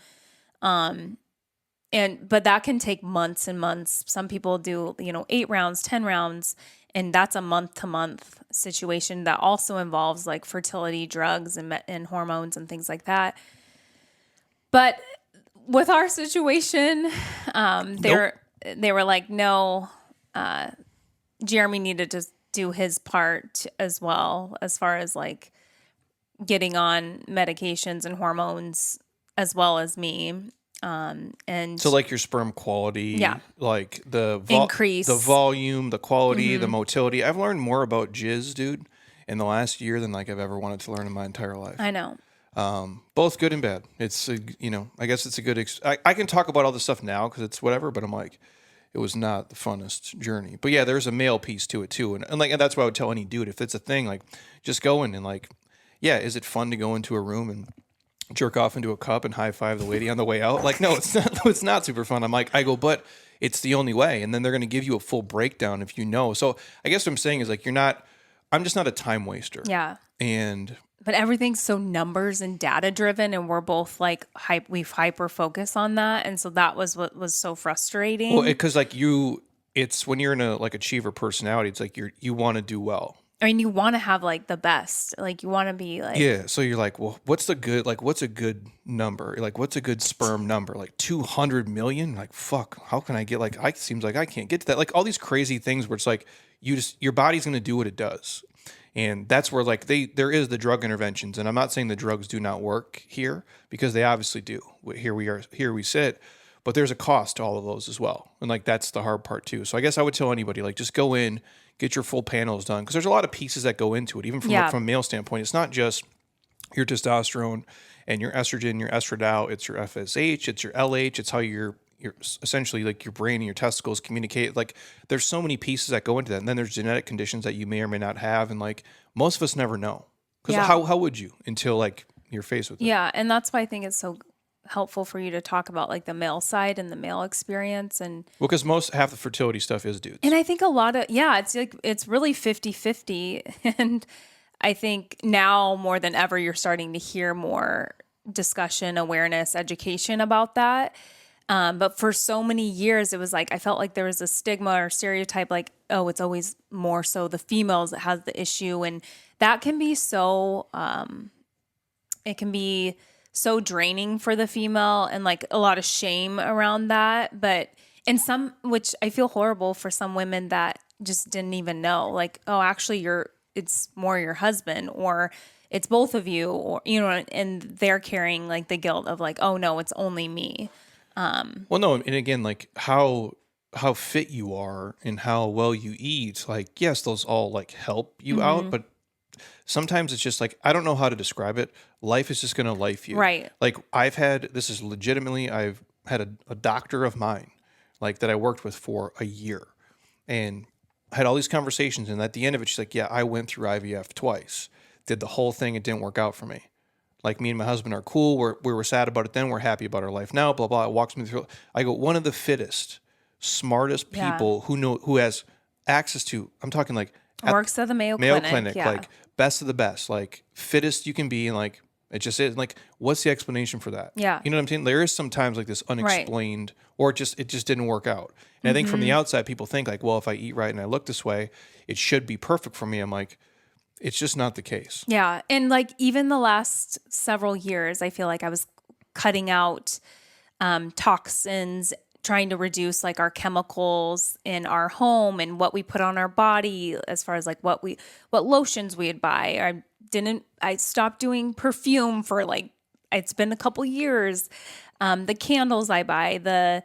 S2: But that can take months and months. Some people do, 8 rounds, 10 rounds, and that's a month to month situation that also involves like fertility drugs and hormones and things like that. But with our situation, they were like, no, Jeremy needed to do his part as well, as far as like getting on medications and hormones as well as me. And
S1: So like your sperm quality,
S2: Yeah.
S1: like the
S2: Increase.
S1: the volume, the quality, the motility. I've learned more about jizz, dude, in the last year than like I've ever wanted to learn in my entire life.
S2: I know.
S1: Both good and bad. It's I guess it's a good. I can talk about all this stuff now because it's whatever, but I'm like, it was not the funnest journey. But yeah, there's a male piece to it too, and that's what I would tell any dude if it's a thing, like just go in and like, yeah, is it fun to go into a room and jerk off into a cup and high five the lady on the way out? Like, no, it's not. It's not super fun. But it's the only way. And then they're going to give you a full breakdown if you know. So I guess what I'm saying is like, I'm just not a time waster.
S2: Yeah.
S1: And
S2: But everything's so numbers and data driven, and we're both like we've hyper focus on that, and so that was what was so frustrating.
S1: well, because like it's when you're in a like achiever personality, it's like you want to do well.
S2: I mean, you want to have like the best, like you want to be like,
S1: Yeah, so you're like, well, what's a good number? Like, what's a good sperm number? Like 200 million? Like, fuck, how can I get seems like I can't get to that. Like all these crazy things where it's like your body's going to do what it does. And that's where like there is the drug interventions. And I'm not saying the drugs do not work here because they obviously do. Here we sit, but there's a cost to all of those as well. And like, that's the hard part too. So I guess I would tell anybody, like, just go in, get your full panels done. Cause there's a lot of pieces that go into it, even from a male standpoint. It's not just your testosterone and your estrogen, your estradiol, it's your FSH, it's your LH, it's how you're essentially like your brain and your testicles communicate. Like there's so many pieces that go into that. And then there's genetic conditions that you may or may not have. And like most of us never know. Because how would you until like you're faced with it?
S2: Yeah. And that's why I think it's so helpful for you to talk about like the male side and the male experience. And
S1: well, because half the fertility stuff is dudes.
S2: And I think a lot of, it's like, it's really 50-50. And I think now more than ever, you're starting to hear more discussion, awareness, education about that. But for so many years, it was like, I felt like there was a stigma or stereotype, like, oh, it's always more so the females that has the issue. And that can be so, it can be so draining for the female and like a lot of shame around that. But which I feel horrible for some women that just didn't even know, like, oh, actually it's more your husband or it's both of you, or, and they're carrying like the guilt of like, oh no, it's only me.
S1: Well, no, and again, like how fit you are and how well you eat, like, yes, those all like help you out, but sometimes it's just like, I don't know how to describe it. Life is just going to life you.
S2: Right.
S1: Like I've had a doctor of mine, like that I worked with for a year and had all these conversations. And at the end of it, she's like, yeah, I went through IVF twice, did the whole thing. It didn't work out for me. Like me and my husband are cool. We were sad about it then. We're happy about our life now, blah, blah. It walks me through. I go, one of the fittest, smartest people who has access to, I'm talking like
S2: Works at the Mayo
S1: Clinic,
S2: yeah.
S1: like best of the best, like fittest you can be. And like, it just is like, what's the explanation for that?
S2: Yeah.
S1: You know what I'm saying? There is sometimes like this unexplained or it just didn't work out. And I think from the outside, people think like, well, if I eat right and I look this way, it should be perfect for me. I'm like, It's just not the case.
S2: Yeah. And like even the last several years, I feel like I was cutting out toxins, trying to reduce like our chemicals in our home and what we put on our body as far as like what lotions we'd buy. I stopped doing perfume for like, it's been a couple years. The candles I buy, the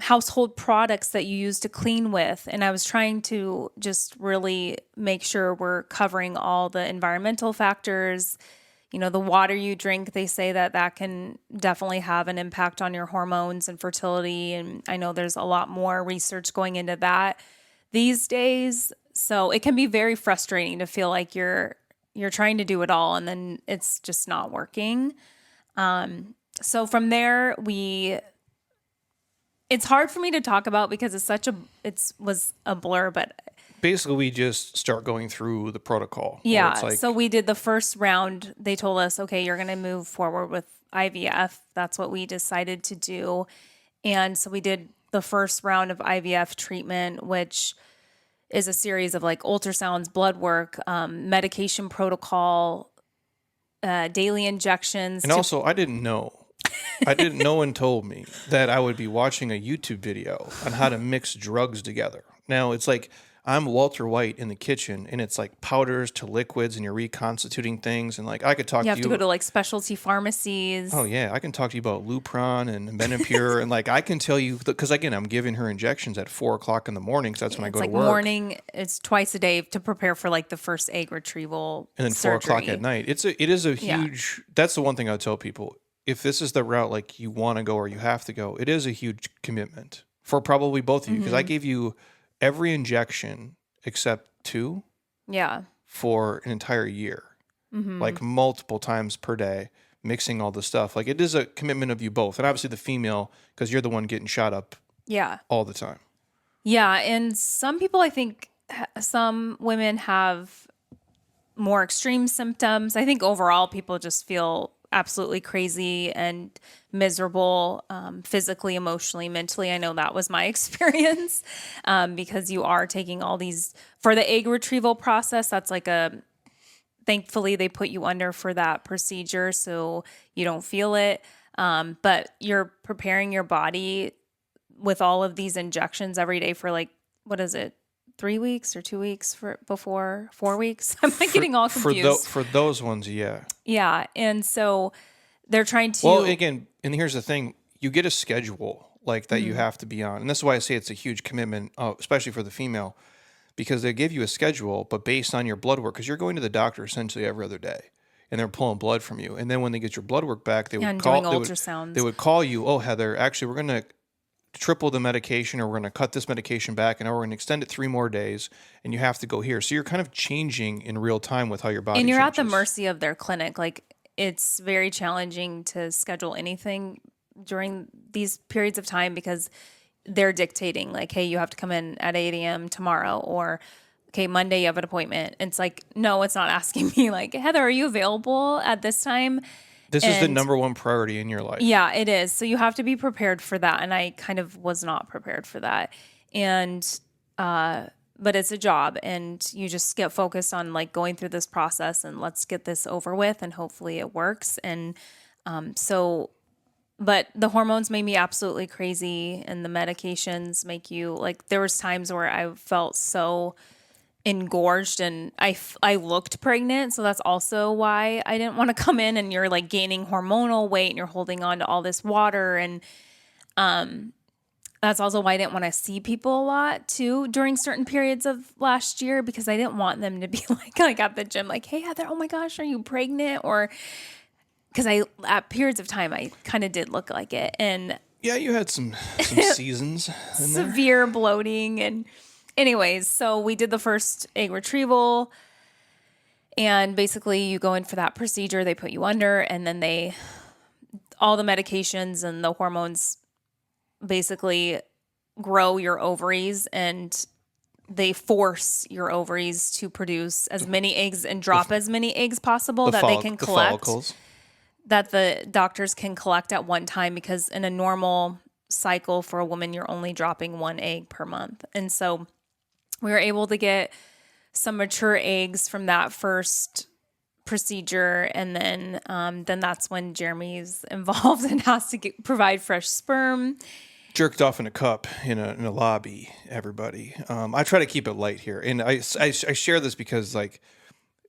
S2: household products that you use to clean with. And I was trying to just really make sure we're covering all the environmental factors. You know, the water you drink, they say that can definitely have an impact on your hormones and fertility. And I know there's a lot more research going into that these days. So it can be very frustrating to feel like you're trying to do it all and then it's just not working. So from there, it's hard for me to talk about because it was a blur, but
S1: Basically, we just start going through the protocol.
S2: yeah.
S1: It's like,
S2: So we did the first round. They told us, okay, you're going to move forward with IVF. That's what we decided to do. And so we did the first round of IVF treatment, which is a series of like ultrasounds, blood work, medication protocol, daily injections.
S1: and also, I didn't know. No one told me that I would be watching a YouTube video on how to mix drugs together. Now, it's like I'm Walter White in the kitchen, and it's like powders to liquids, and you're reconstituting things. And like I could talk
S2: You
S1: to
S2: have
S1: you.
S2: to go to like specialty pharmacies.
S1: Oh yeah, I can talk to you about Lupron and Benepure, and like I can tell you because again, I'm giving her injections at 4:00 in the morning, so that's when I
S2: It's
S1: go
S2: like
S1: to work.
S2: morning. It's twice a day to prepare for like the first egg retrieval
S1: And then
S2: surgery.
S1: 4:00 at night. It is a huge. That's the one thing I would tell people. If this is the route like you want to go or you have to go, it is a huge commitment for probably both of you because I gave you every injection except 2
S2: Yeah.
S1: for an entire year, like multiple times per day, mixing all the stuff. Like it is a commitment of you both, and obviously the female because you're the one getting shot up
S2: Yeah.
S1: all the time.
S2: Yeah. And some people, I think some women have more extreme symptoms. I think overall people just feel absolutely crazy and miserable, physically, emotionally, mentally. I know that was my experience because you are taking all these for the egg retrieval process. That's like thankfully they put you under for that procedure so you don't feel it. But you're preparing your body with all of these injections every day for like, what is it? 3 weeks or 2 weeks before 4 weeks. I'm like getting all confused.
S1: For those ones, yeah.
S2: Yeah. And so they're trying to.
S1: Well, again, and here's the thing: you get a schedule like that you have to be on, and that's why I say it's a huge commitment, especially for the female, because they give you a schedule, but based on your blood work, because you're going to the doctor essentially every other day, and they're pulling blood from you, and then when they get your blood work back, they would
S2: and
S1: call
S2: doing ultrasounds.
S1: They would call you. Oh, Heather, actually, we're going to triple the medication or we're going to cut this medication back and we're going to extend it 3 more days and you have to go here. So you're kind of changing in real time with how your body
S2: and you're
S1: changes.
S2: at the mercy of their clinic. Like it's very challenging to schedule anything during these periods of time because they're dictating like, hey, you have to come in at 8 a.m. tomorrow or okay, Monday you have an appointment. And it's like, no, it's not asking me like, Heather, are you available at this time?
S1: This is the number one priority in your life.
S2: Yeah, it is. So you have to be prepared for that. And I kind of was not prepared for that. And, but it's a job and you just get focused on like going through this process and let's get this over with and hopefully it works. And, but the hormones made me absolutely crazy and the medications make you like, there was times where I felt so engorged and I looked pregnant. So that's also why I didn't want to come in and you're like gaining hormonal weight and you're holding on to all this water. And that's also why I didn't want to see people a lot too during certain periods of last year because I didn't want them to be like at the gym, like, hey, Heather, oh my gosh, are you pregnant? Or because at periods of time, I kind of did look like it. And
S1: yeah, you had some seasons in there.
S2: Severe bloating and anyways, so we did the first egg retrieval and basically you go in for that procedure, they put you under and then all the medications and the hormones basically grow your ovaries and they force your ovaries to produce as many eggs and drop as many eggs possible that they can collect, that the doctors can collect at one time because in a normal cycle for a woman, you're only dropping 1 egg per month. And so we were able to get some mature eggs from that first procedure, and then that's when Jeremy's involved and has to provide fresh sperm.
S1: Jerked off in a cup in a lobby, everybody. I try to keep it light here. And I share this because, like,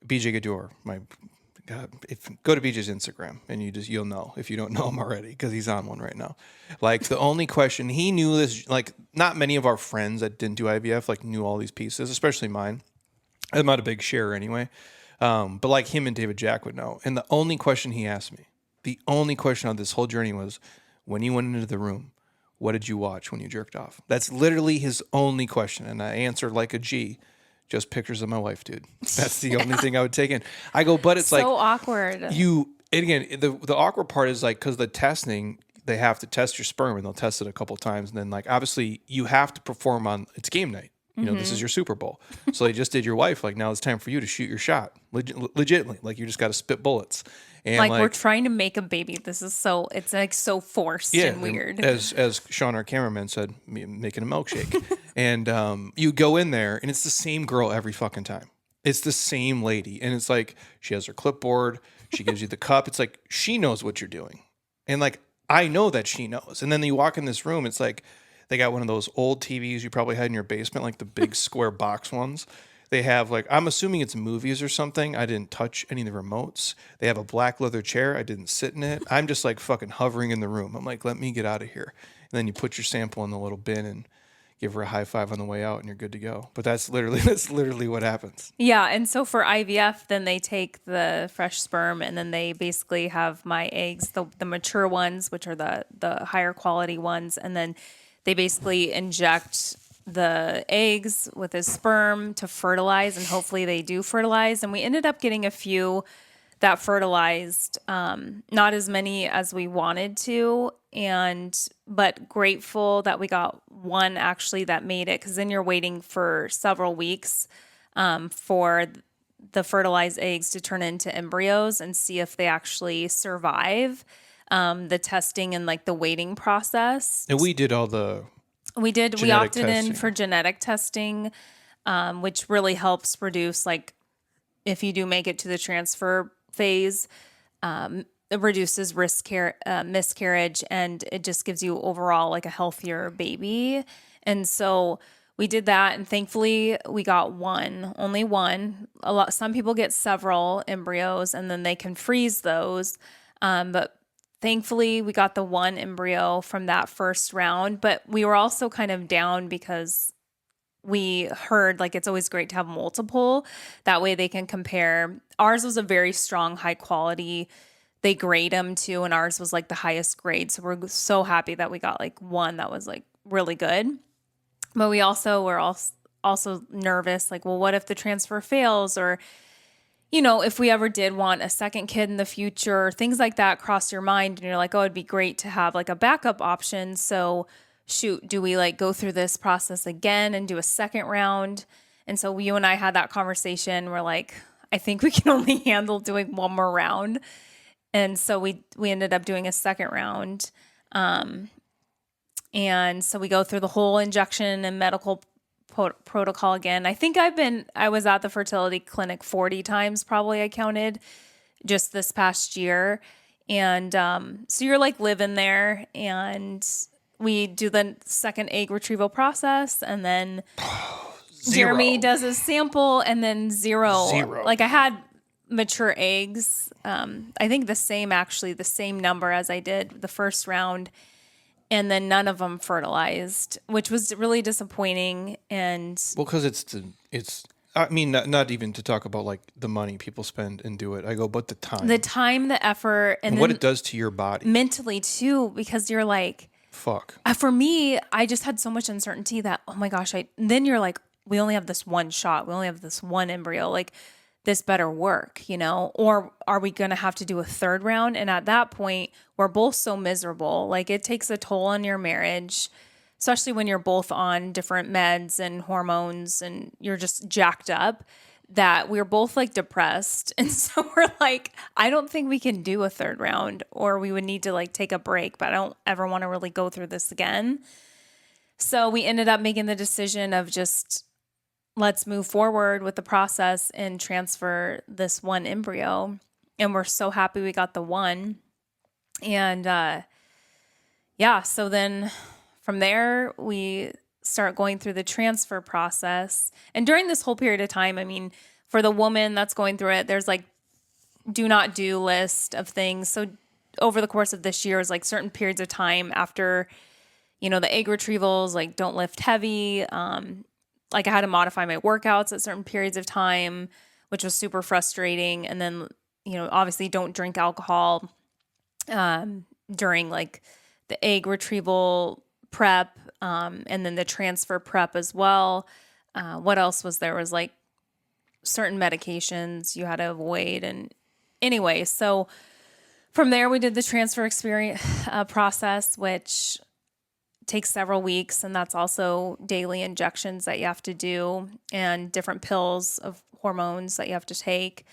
S1: BJ Gador, my God, go to BJ's Instagram and you'll know if you don't know him already, because he's on one right now. Like, the only question he knew this, like, not many of our friends that didn't do IVF like knew all these pieces, especially mine. I'm not a big sharer anyway, but like him and David Jack would know. And the only question he asked me, the only question on this whole journey was, when you went into the room, what did you watch when you jerked off? That's literally his only question. And I answered like a G, just pictures of my wife, dude. That's the only thing I would take in. I go, but it's
S2: so
S1: like
S2: awkward.
S1: And again, the awkward part is, like, because the testing, they have to test your sperm and they'll test it a couple times. And then, like, obviously you have to perform on, it's game night. You know, this is your Super Bowl. So they just did your wife. Like, now it's time for you to shoot your shot. Legitimately. Like, you just got to spit bullets. And
S2: like, we're trying to make a baby. This is it's like so forced and weird.
S1: As Sean, our cameraman, said, making a milkshake. And you go in there and it's the same girl every fucking time. It's the same lady. And it's like, she has her clipboard. She gives you the cup. It's like, she knows what you're doing. And, like, I know that she knows. And then you walk in this room, it's like, they got one of those old TVs you probably had in your basement, like the big square box ones. They have, like, I'm assuming it's movies or something. I didn't touch any of the remotes. They have a black leather chair. I didn't sit in it. I'm just, like, fucking hovering in the room. I'm like, let me get out of here. And then you put your sample in the little bin and give her a high five on the way out and you're good to go. But that's literally what happens.
S2: Yeah. And so for IVF, then they take the fresh sperm and then they basically have my eggs, the mature ones, which are the higher quality ones. And then they basically inject the eggs with his sperm to fertilize, and hopefully they do fertilize. And we ended up getting a few that fertilized, not as many as we wanted to, but grateful that we got one actually that made it, because then you're waiting for several weeks for the fertilized eggs to turn into embryos and see if they actually survive the testing and, like, the waiting process.
S1: And we did all the
S2: we
S1: genetic
S2: opted
S1: testing.
S2: in for genetic testing, which really helps reduce, like, if you do make it to the transfer phase, it reduces miscarriage, and it just gives you overall, like, a healthier baby. And so we did that, and thankfully we got only one. Some people get several embryos and then they can freeze those. But thankfully we got the one embryo from that first round, but we were also kind of down because we heard, like, it's always great to have multiple. That way they can compare. Ours was a very strong, high quality. They grade them too, and ours was, like, the highest grade. So we're so happy that we got, like, one that was, like, really good. But we also were also nervous, like, well, what if the transfer fails? Or, you know, if we ever did want a second kid in the future, things like that cross your mind, and you're like, oh, it'd be great to have, like, a backup option. So shoot, do we, like, go through this process again and do a second round? And so you and I had that conversation. We're like, I think we can only handle doing one more round. And so we ended up doing a second round. And so we go through the whole injection and medical protocol again. I think I was at the fertility clinic 40 times, probably, I counted, just this past year. And so you're, like, living there, and we do the second egg retrieval process, and then Jeremy does a sample, and then zero. Like, I had mature eggs. I think the same number as I did the first round, and then none of them fertilized, which was really disappointing. And
S1: well, because I mean, not even to talk about, like, the money people spend and do it. I go, but the time,
S2: the effort, and
S1: what it does to your body
S2: mentally too, because you're like,
S1: fuck.
S2: For me, I just had so much uncertainty that, oh my gosh, then you're like, we only have this one shot. We only have this one embryo. Like, this better work, you know? Or are we going to have to do a third round? And at that point, we're both so miserable. Like, it takes a toll on your marriage, especially when you're both on different meds and hormones and you're just jacked up, that we're both, like, depressed. And so we're like, I don't think we can do a third round, or we would need to, like, take a break, but I don't ever want to really go through this again. So we ended up making the decision of just let's move forward with the process and transfer this one embryo. And we're so happy we got the one. And so then from there, we start going through the transfer process. And during this whole period of time, I mean, for the woman that's going through it, there's like do not do list of things. So over the course of this year is like certain periods of time after, the egg retrievals, like don't lift heavy. Like I had to modify my workouts at certain periods of time, which was super frustrating. And then, obviously don't drink alcohol during like the egg retrieval prep, and then the transfer prep as well. What else was there? Was like certain medications you had to avoid. And anyway, so from there we did the transfer experience process, which takes several weeks. And that's also daily injections that you have to do and different pills of hormones that you have to take.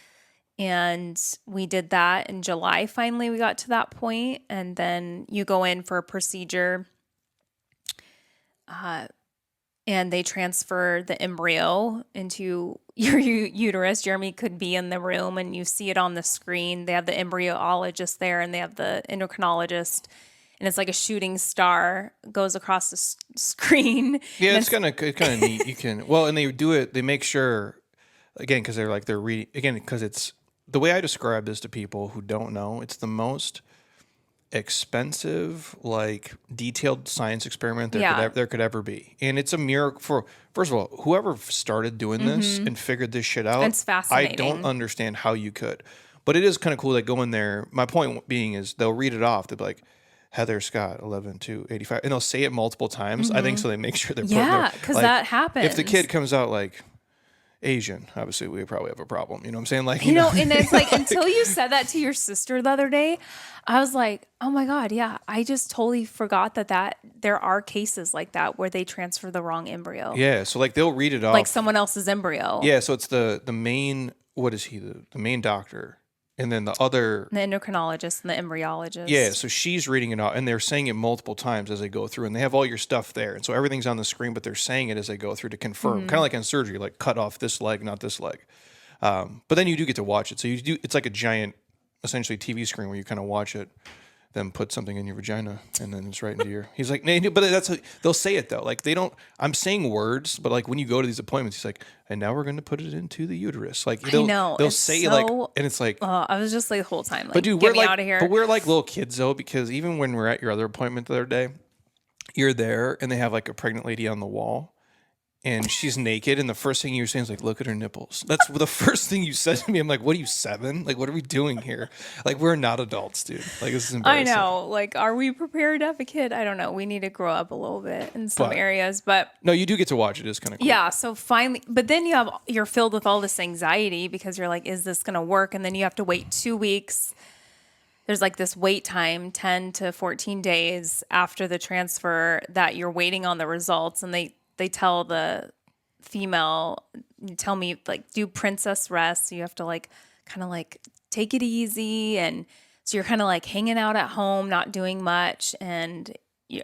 S2: And we did that in July. Finally, we got to that point. And then you go in for a procedure, and they transfer the embryo into your uterus. Jeremy could be in the room and you see it on the screen. They have the embryologist there and they have the endocrinologist. And it's like a shooting star goes across the screen.
S1: Yeah, it's kind of neat. You can, and they do it, they make sure, again, because they're reading, again, because it's, the way I describe this to people who don't know, it's the most expensive, like detailed science experiment there could ever be. And it's a miracle for, first of all, whoever started doing this and figured this shit out.
S2: It's fascinating.
S1: I don't understand how you could. But it is kind of cool that go in there. My point being is they'll read it off. They'll be like, Heather Scott, 11-2-85. And they'll say it multiple times. I think so they make sure they're putting
S2: because that happens.
S1: If the kid comes out like Asian, obviously we probably have a problem. You know what I'm saying? Like,
S2: and it's like, until you said that to your sister the other day, I was like, oh my God, yeah. I just totally forgot that there are cases like that where they transfer the wrong embryo.
S1: Yeah. So like they'll read it off.
S2: Like someone else's embryo.
S1: Yeah. So it's the main, what is he? The main doctor. And then the
S2: endocrinologist and the embryologist.
S1: Yeah, so she's reading it out, and they're saying it multiple times as they go through, and they have all your stuff there. And so everything's on the screen, but they're saying it as they go through to confirm. Kind of like in surgery, like cut off this leg, not this leg. But then you do get to watch it. So it's like a giant, essentially TV screen where you kind of watch it, then put something in your vagina, and then it's right into your... He's like, but they'll say it, though. Like, they don't... I'm saying words, but like when you go to these appointments, he's like, and now we're going to put it into the uterus. Like, they'll say like... And it's like...
S2: I was just like the whole time, like,
S1: but dude,
S2: get me out of here.
S1: But we're like little kids, though, because even when we're at your other appointment the other day, you're there, and they have like a pregnant lady on the wall, and she's naked, and the first thing you're saying is like, look at her nipples. That's the first thing you said to me. I'm like, what are you, 7? Like, what are we doing here? Like, we're not adults, dude. Like, this is embarrassing.
S2: I know. Like, are we prepared to have a kid? I don't know. We need to grow up a little bit in some areas, but...
S1: No, you do get to watch it. It's kind of cool.
S2: Yeah, so finally... But then you're filled with all this anxiety because you're like, is this going to work? And then you have to wait 2 weeks. There's like this wait time, 10 to 14 days after the transfer, that you're waiting on the results, and they tell the female, tell me, like, do princess rest. So you have to like kind of like take it easy. And so you're kind of like hanging out at home, not doing much. And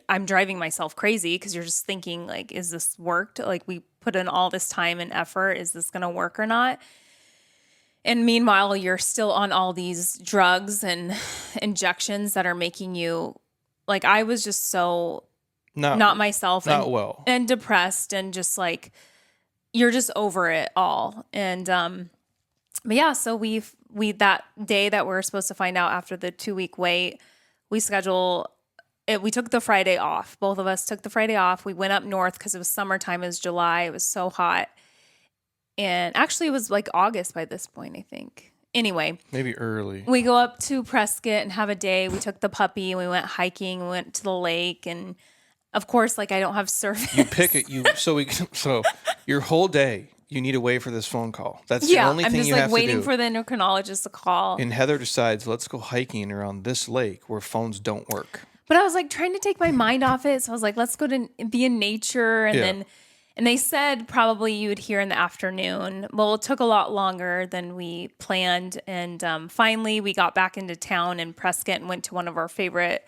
S2: I'm driving myself crazy because you're just thinking like, is this worked? Like, we put in all this time and effort. Is this going to work or not? And meanwhile, you're still on all these drugs and injections that are making you, like, I was just so not myself, and depressed, and just like, you're just over it all. And but yeah, so we that day that we're supposed to find out after the 2-week wait, we schedule it. We took the Friday off. Both of us took the Friday off. We went up north because it was summertime. It was July. It was so hot, and actually it was like August by this point, I think. Anyway,
S1: maybe early. We
S2: go up to Prescott and have a day. We took the puppy and we went hiking. We went to the lake, and of course, like, I don't have service.
S1: You pick it. So your whole day, you need to wait for this phone call. That's the only thing you have to do. I'm just like
S2: waiting for the endocrinologist to call.
S1: And Heather decides, let's go hiking around this lake where phones don't work.
S2: But I was like trying to take my mind off it. So I was like, let's go to be in nature. And they said probably you would hear in the afternoon. Well, it took a lot longer than we planned. And finally, we got back into town in Prescott and went to one of our favorite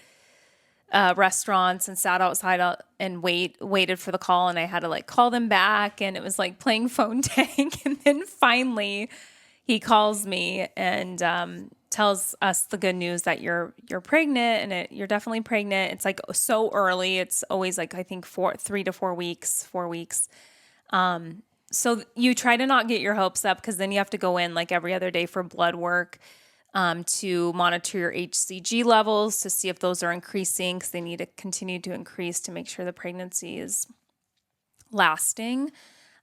S2: restaurants and sat outside and waited for the call, and I had to like call them back, and it was like playing phone tag. And then finally he calls me and tells us the good news that you're pregnant, and you're definitely pregnant. It's like so early. It's always like, I think 3 to 4 weeks, 4 weeks. So you try to not get your hopes up, because then you have to go in like every other day for blood work, to monitor your HCG levels to see if those are increasing, because they need to continue to increase to make sure the pregnancy is lasting.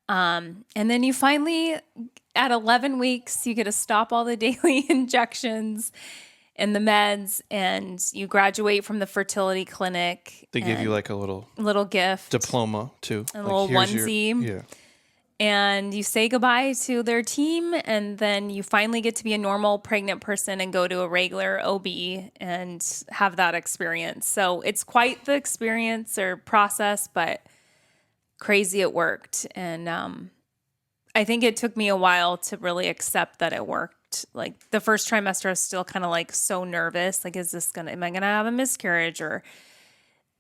S2: And then you finally, at 11 weeks, you get to stop all the daily injections and the meds, and you graduate from the fertility clinic.
S1: They give you like a
S2: little gift,
S1: diploma too,
S2: a
S1: like,
S2: little onesie.
S1: Yeah.
S2: And you say goodbye to their team, and then you finally get to be a normal pregnant person and go to a regular OB and have that experience. So it's quite the experience or process, but crazy it worked. And I think it took me a while to really accept that it worked. Like the first trimester, I was still kind of like so nervous. Like, am I gonna have a miscarriage?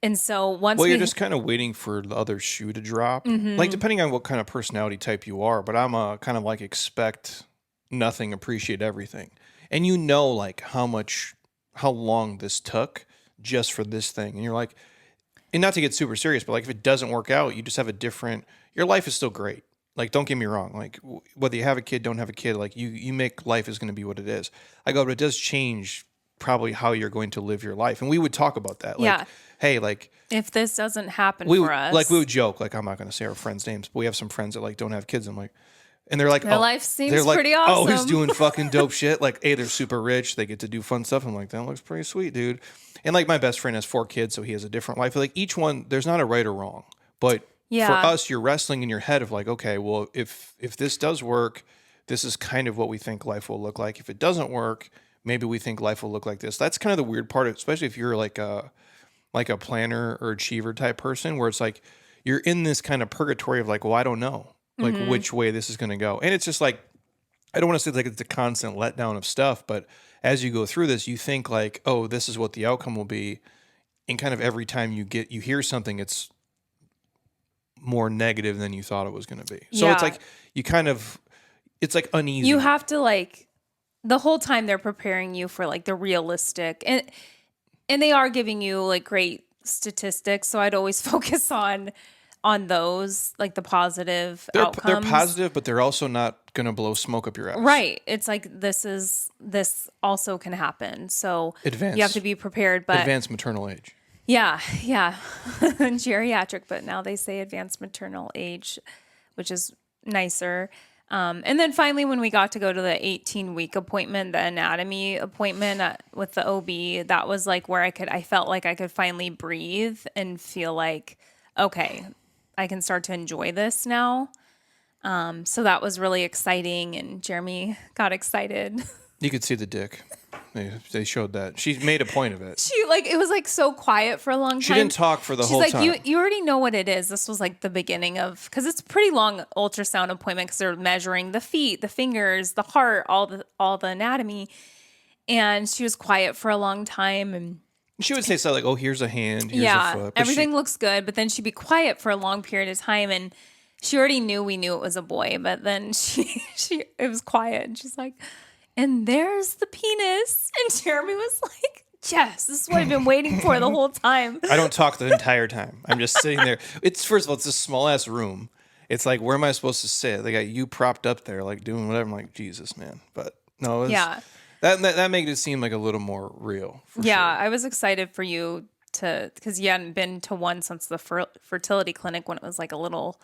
S2: And so once
S1: you're just kind of waiting for the other shoe to drop. Like, depending on what kind of personality type you are, but I'm a kind of like expect nothing, appreciate everything. And you know, like how long this took just for this thing. And you're like, and not to get super serious, but like if it doesn't work out, you just have your life is still great. Like, don't get me wrong. Like, whether you have a kid, don't have a kid, like you make life is going to be what it is. I go, but it does change probably how you're going to live your life. And we would talk about that. Like,
S2: yeah.
S1: Hey, like
S2: if this doesn't happen for us,
S1: like we would joke, like I'm not going to say our friends' names, but we have some friends that like don't have kids. I'm like, and they're like,
S2: their life seems pretty
S1: awesome.
S2: awesome.
S1: Oh, he's doing fucking dope shit. Like, hey, they're super rich. They get to do fun stuff. I'm like, that looks pretty sweet, dude. And like my best friend has 4 kids, so he has a different life. Like each one, there's not a right or wrong, but for us, you're wrestling in your head of like, okay, well, if this does work, this is kind of what we think life will look like. If it doesn't work, maybe we think life will look like this. That's kind of the weird part, especially if you're like a planner or achiever type person, where it's like you're in this kind of purgatory of like, well, I don't know like which way this is going to go. And it's just like, I don't want to say like it's a constant letdown of stuff, but as you go through this, you think like, oh, this is what the outcome will be. And kind of every time you hear something, it's more negative than you thought it was going to be. So it's like, it's like uneasy.
S2: You have to like, the whole time they're preparing you for like the realistic, and they are giving you like great statistics. So I'd always focus on those, like the positive outcomes.
S1: They're positive, but they're also not going to blow smoke up your ass.
S2: Right. It's like, this also can happen. So you have to be prepared. But
S1: advanced maternal age.
S2: Yeah. Geriatric, but now they say advanced maternal age, which is nicer. And then finally, when we got to go to the 18-week appointment, the anatomy appointment with the OB, that was like where I felt like I could finally breathe and feel like, okay, I can start to enjoy this now. So that was really exciting, and Jeremy got excited.
S1: You could see the dick. They showed that. She made a point of it.
S2: It was like so quiet for a long time.
S1: She didn't talk for the whole time.
S2: She's like, you already know what it is. This was like the beginning of, because it's a pretty long ultrasound appointment, because they're measuring the feet, the fingers, the heart, all the anatomy. And she was quiet for a long time, and
S1: she would say something like, oh, here's a hand, here's a foot. But
S2: everything looks good. But then she'd be quiet for a long period of time, and she already knew we knew it was a boy. But then it was quiet, and she's like, and there's the penis. And Jeremy was like, yes, this is what I've been waiting for the whole time.
S1: I don't talk the entire time. I'm just sitting there. First of all, it's a small ass room. It's like, where am I supposed to sit? They got you propped up there, like doing whatever. I'm like, Jesus, man. But no, that made it seem like a little more real. Sure.
S2: I was excited for you because you hadn't been to one since the fertility clinic, when it was like a little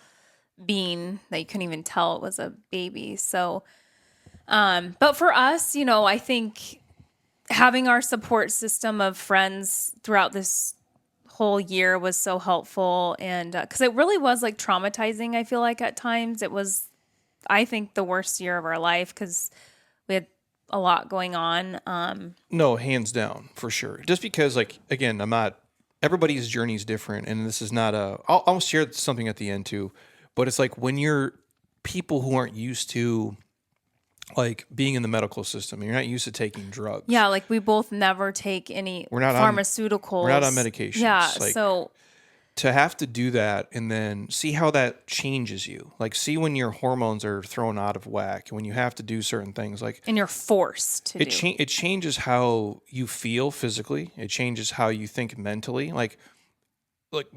S2: bean that you couldn't even tell it was a baby. So, but for us, I think having our support system of friends throughout this whole year was so helpful. And because it really was like traumatizing, I feel like at times it was, I think, the worst year of our life, because we had a lot going on.
S1: No, hands down, for sure. Just because, like, again, everybody's journey is different. And this is not I'll share something at the end too, but it's like when you're people who aren't used to like being in the medical system and you're not used to taking drugs.
S2: Yeah, like we both never take any
S1: We're not on
S2: pharmaceuticals. Yeah,
S1: medications. Like
S2: so
S1: to have to do that and then see how that changes you. Like see when your hormones are thrown out of whack, when you have to do certain things. Like
S2: and you're forced to do.
S1: it changes how you feel physically. It changes how you think mentally. Like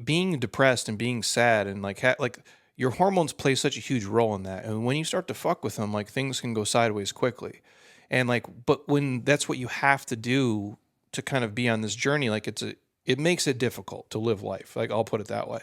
S1: being depressed and being sad and like your hormones play such a huge role in that. And when you start to fuck with them, like things can go sideways quickly. And like, but when that's what you have to do to kind of be on this journey, like it makes it difficult to live life. Like I'll put it that way.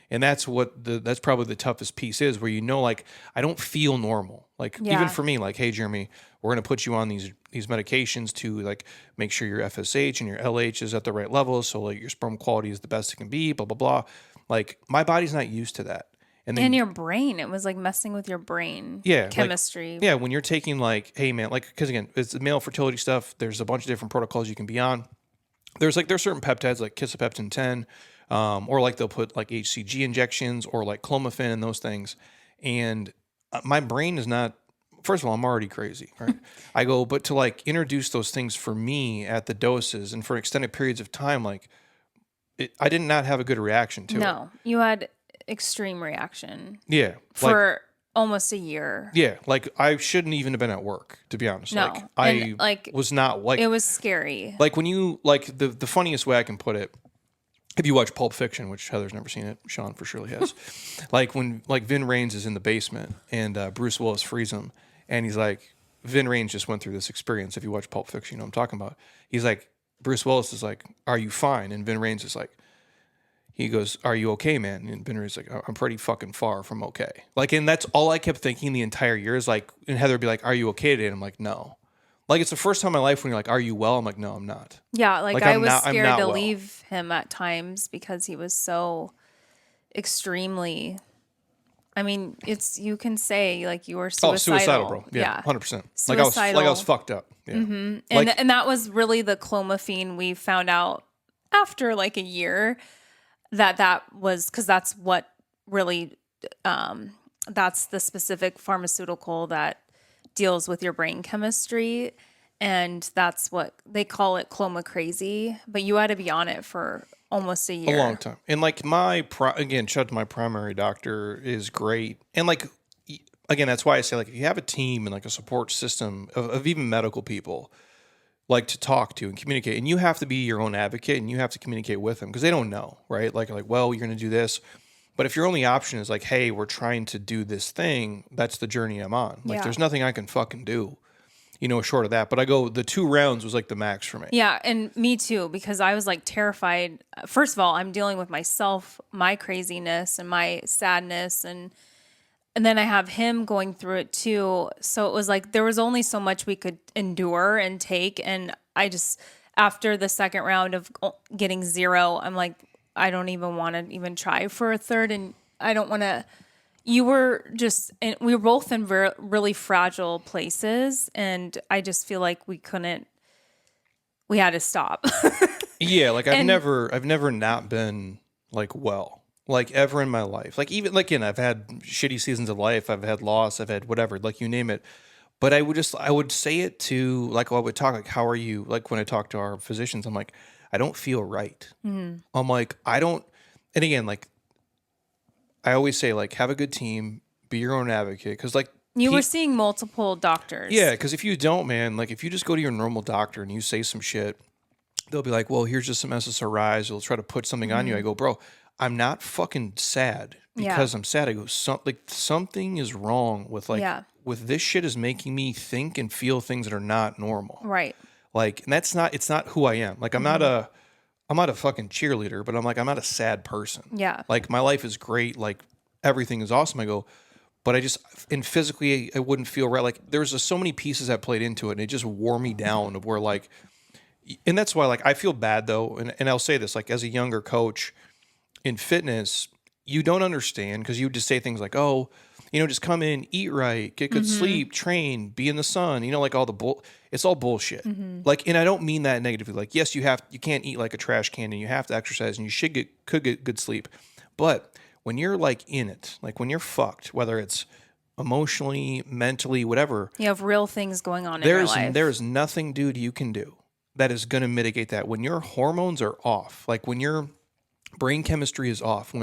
S1: And that's probably the toughest piece is where like I don't feel normal. Like even
S2: Yeah.
S1: for me, like, hey Jeremy, we're gonna put you on these medications to like make sure your FSH and your LH is at the right level, so like your sperm quality is the best it can be. Blah blah blah. Like my body's not used to that. And then
S2: And your brain, it was like messing with your brain.
S1: yeah,
S2: Chemistry.
S1: yeah, when you're taking like, hey man, like because again, it's the male fertility stuff. There's a bunch of different protocols you can be on. There's certain peptides like kisapeptin 10, or like they'll put like HCG injections or like clomiphene and those things. And my brain is not. First of all, I'm already crazy, right? I go, but to like introduce those things for me at the doses and for extended periods of time, like I did not have a good reaction to it.
S2: No, you had extreme reaction
S1: Yeah,
S2: for almost a year.
S1: yeah, like I shouldn't even have been at work, to be honest.
S2: No,
S1: Like I
S2: and, like,
S1: was not like
S2: It was scary.
S1: like when you like the funniest way I can put it. If you watch Pulp Fiction, which Heather's never seen it, Sean for surely has. Like when like Vin Rames is in the basement and Bruce Willis frees him, and he's like, Vin Rames just went through this experience. If you watch Pulp Fiction, you know what I'm talking about. He's like, Bruce Willis is like, "Are you fine?" And Vin Rames is like, he goes, "Are you okay, man?" And Vin Rames is like, "I'm pretty fucking far from okay." Like, and that's all I kept thinking the entire year is like, and Heather would be like, "Are you okay today?" And I'm like, "No." Like it's the first time in my life when you're like, "Are you well?" I'm like, "No, I'm not."
S2: Yeah, like
S1: I'm
S2: I was
S1: not
S2: scared to
S1: well.
S2: leave him at times because he was so extremely. I mean, you can say like you were
S1: Oh,
S2: suicidal.
S1: suicidal, bro. Yeah, 100%. Like
S2: Suicidal.
S1: I was fucked up. Yeah.
S2: And
S1: Like,
S2: and that was really the clomiphene we found out after like a year that was because that's what really that's the specific pharmaceutical that deals with your brain chemistry, and that's what they call it, cloma crazy. But you had to be on it for almost a year.
S1: a long time. And like again, shout out to my primary doctor is great. And like, again, that's why I say like, if you have a team and like a support system of even medical people, like to talk to and communicate, and you have to be your own advocate and you have to communicate with them because they don't know, right? Like, well, you're going to do this. But if your only option is like, hey, we're trying to do this thing, that's the journey I'm on. Like,
S2: Yeah.
S1: there's nothing I can fucking do, short of that. But I go, the 2 rounds was like the max for me.
S2: Yeah, and me too, because I was like terrified. First of all, I'm dealing with myself, my craziness and my sadness, and then I have him going through it too. So it was like there was only so much we could endure and take, and I just after the second round of getting 0, I'm like, I don't even want to even try for a third, and I don't want to. You were just, and we were both in really fragile places, and I just feel like we had to stop.
S1: Yeah, like I've never not been like well, like ever in my life. Like even like I've had shitty seasons of life, I've had loss, I've had whatever, like you name it. But I would say it to like I would talk like, how are you? Like when I talk to our physicians, I'm like, I don't feel right. I'm like, I don't. And again, like I always say, like have a good team, be your own advocate, because like
S2: You were seeing multiple doctors.
S1: yeah, because if you don't, man, like if you just go to your normal doctor and you say some shit, they'll be like, well, here's just some SSRIs. They'll try to put something on you. I go, bro, I'm not fucking sad because I'm sad. I go, something is wrong with with this shit is making me think and feel things that are not normal.
S2: Right.
S1: Like, and it's not who I am. Like, I'm not a fucking cheerleader, but I'm not a sad person.
S2: Yeah.
S1: Like my life is great. Like everything is awesome. I go, but and physically I wouldn't feel right. Like there's just so many pieces that played into it, and it just wore me down of where like, and that's why like I feel bad though. And I'll say this, like as a younger coach in fitness, you don't understand because you would just say things like, oh, just come in, eat right, get good sleep, train, be in the sun, like all it's all bullshit. Like, and I don't mean that negatively. Like, yes, you can't eat like a trash can, and you have to exercise, and you could get good sleep. But when you're like in it, like when you're fucked, whether it's emotionally, mentally, whatever.
S2: You have real things going on in your life.
S1: There's nothing, dude, you can do that is going to mitigate that. When your hormones are off, like when your brain chemistry is off,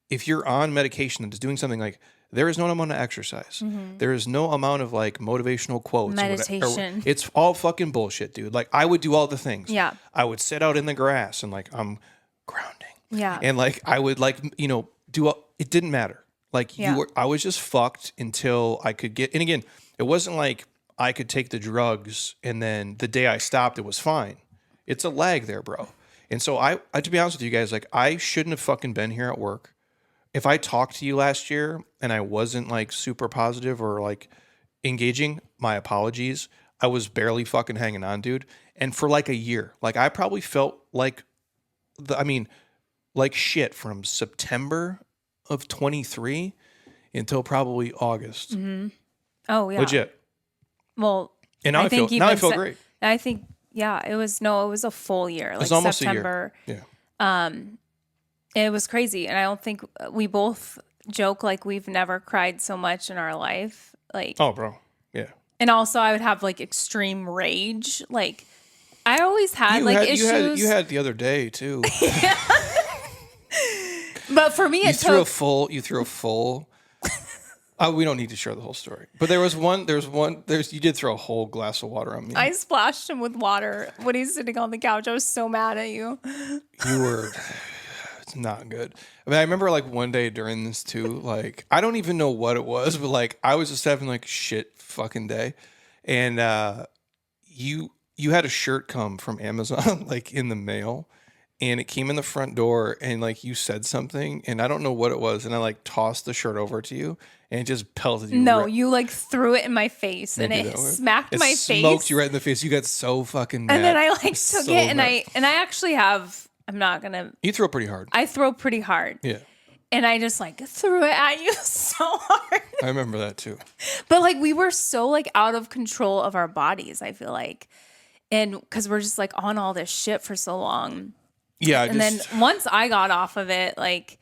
S1: if you're on medication that's doing something, like there is no amount of exercise. There is no amount of like motivational quotes.
S2: Meditation.
S1: It's all fucking bullshit, dude. Like I would do all the things.
S2: Yeah.
S1: I would sit out in the grass and like I'm grounding.
S2: Yeah.
S1: And like I would like, it didn't matter. Like I was just fucked until I could get, and again, it wasn't like I could take the drugs and then the day I stopped, it was fine. It's a lag there, bro. And so I to be honest with you guys, like I shouldn't have fucking been here at work. If I talked to you last year and I wasn't like super positive or like engaging, my apologies. I was barely fucking hanging on, dude. And for like a year, like I probably felt like like shit from September of 23 until probably August.
S2: Mm-hmm. Oh yeah.
S1: Legit.
S2: Well,
S1: and now I feel great.
S2: I think, yeah, it was a full year. Like
S1: it was almost
S2: September.
S1: a year. Yeah.
S2: It was crazy. And I don't think we both joke like we've never cried so much in our life. Like,
S1: oh, bro. Yeah.
S2: And also I would have like extreme rage. Like I always had issues.
S1: You had the other day too.
S2: But for me,
S1: you threw a full. We don't need to share the whole story. But you did throw a whole glass of water on me.
S2: I splashed him with water when he's sitting on the couch. I was so mad at you.
S1: You were, it's not good. I mean, I remember like one day during this too, like, I don't even know what it was, but like, I was just having like shit fucking day. And you had a shirt come from Amazon, like in the mail. And it came in the front door and like you said something and I don't know what it was. And I like tossed the shirt over to you and it just pelted you.
S2: No, you like threw it in my face and it smacked my face.
S1: It smoked you right in the face. You got so fucking mad.
S2: And then I like took it and I actually have, I'm not going to.
S1: You throw pretty hard.
S2: I throw pretty hard.
S1: Yeah.
S2: And I just like threw it at you so hard.
S1: I remember that too.
S2: But like we were so like out of control of our bodies, I feel like. And because we're just like on all this shit for so long.
S1: Yeah.
S2: And then once I got off of it, like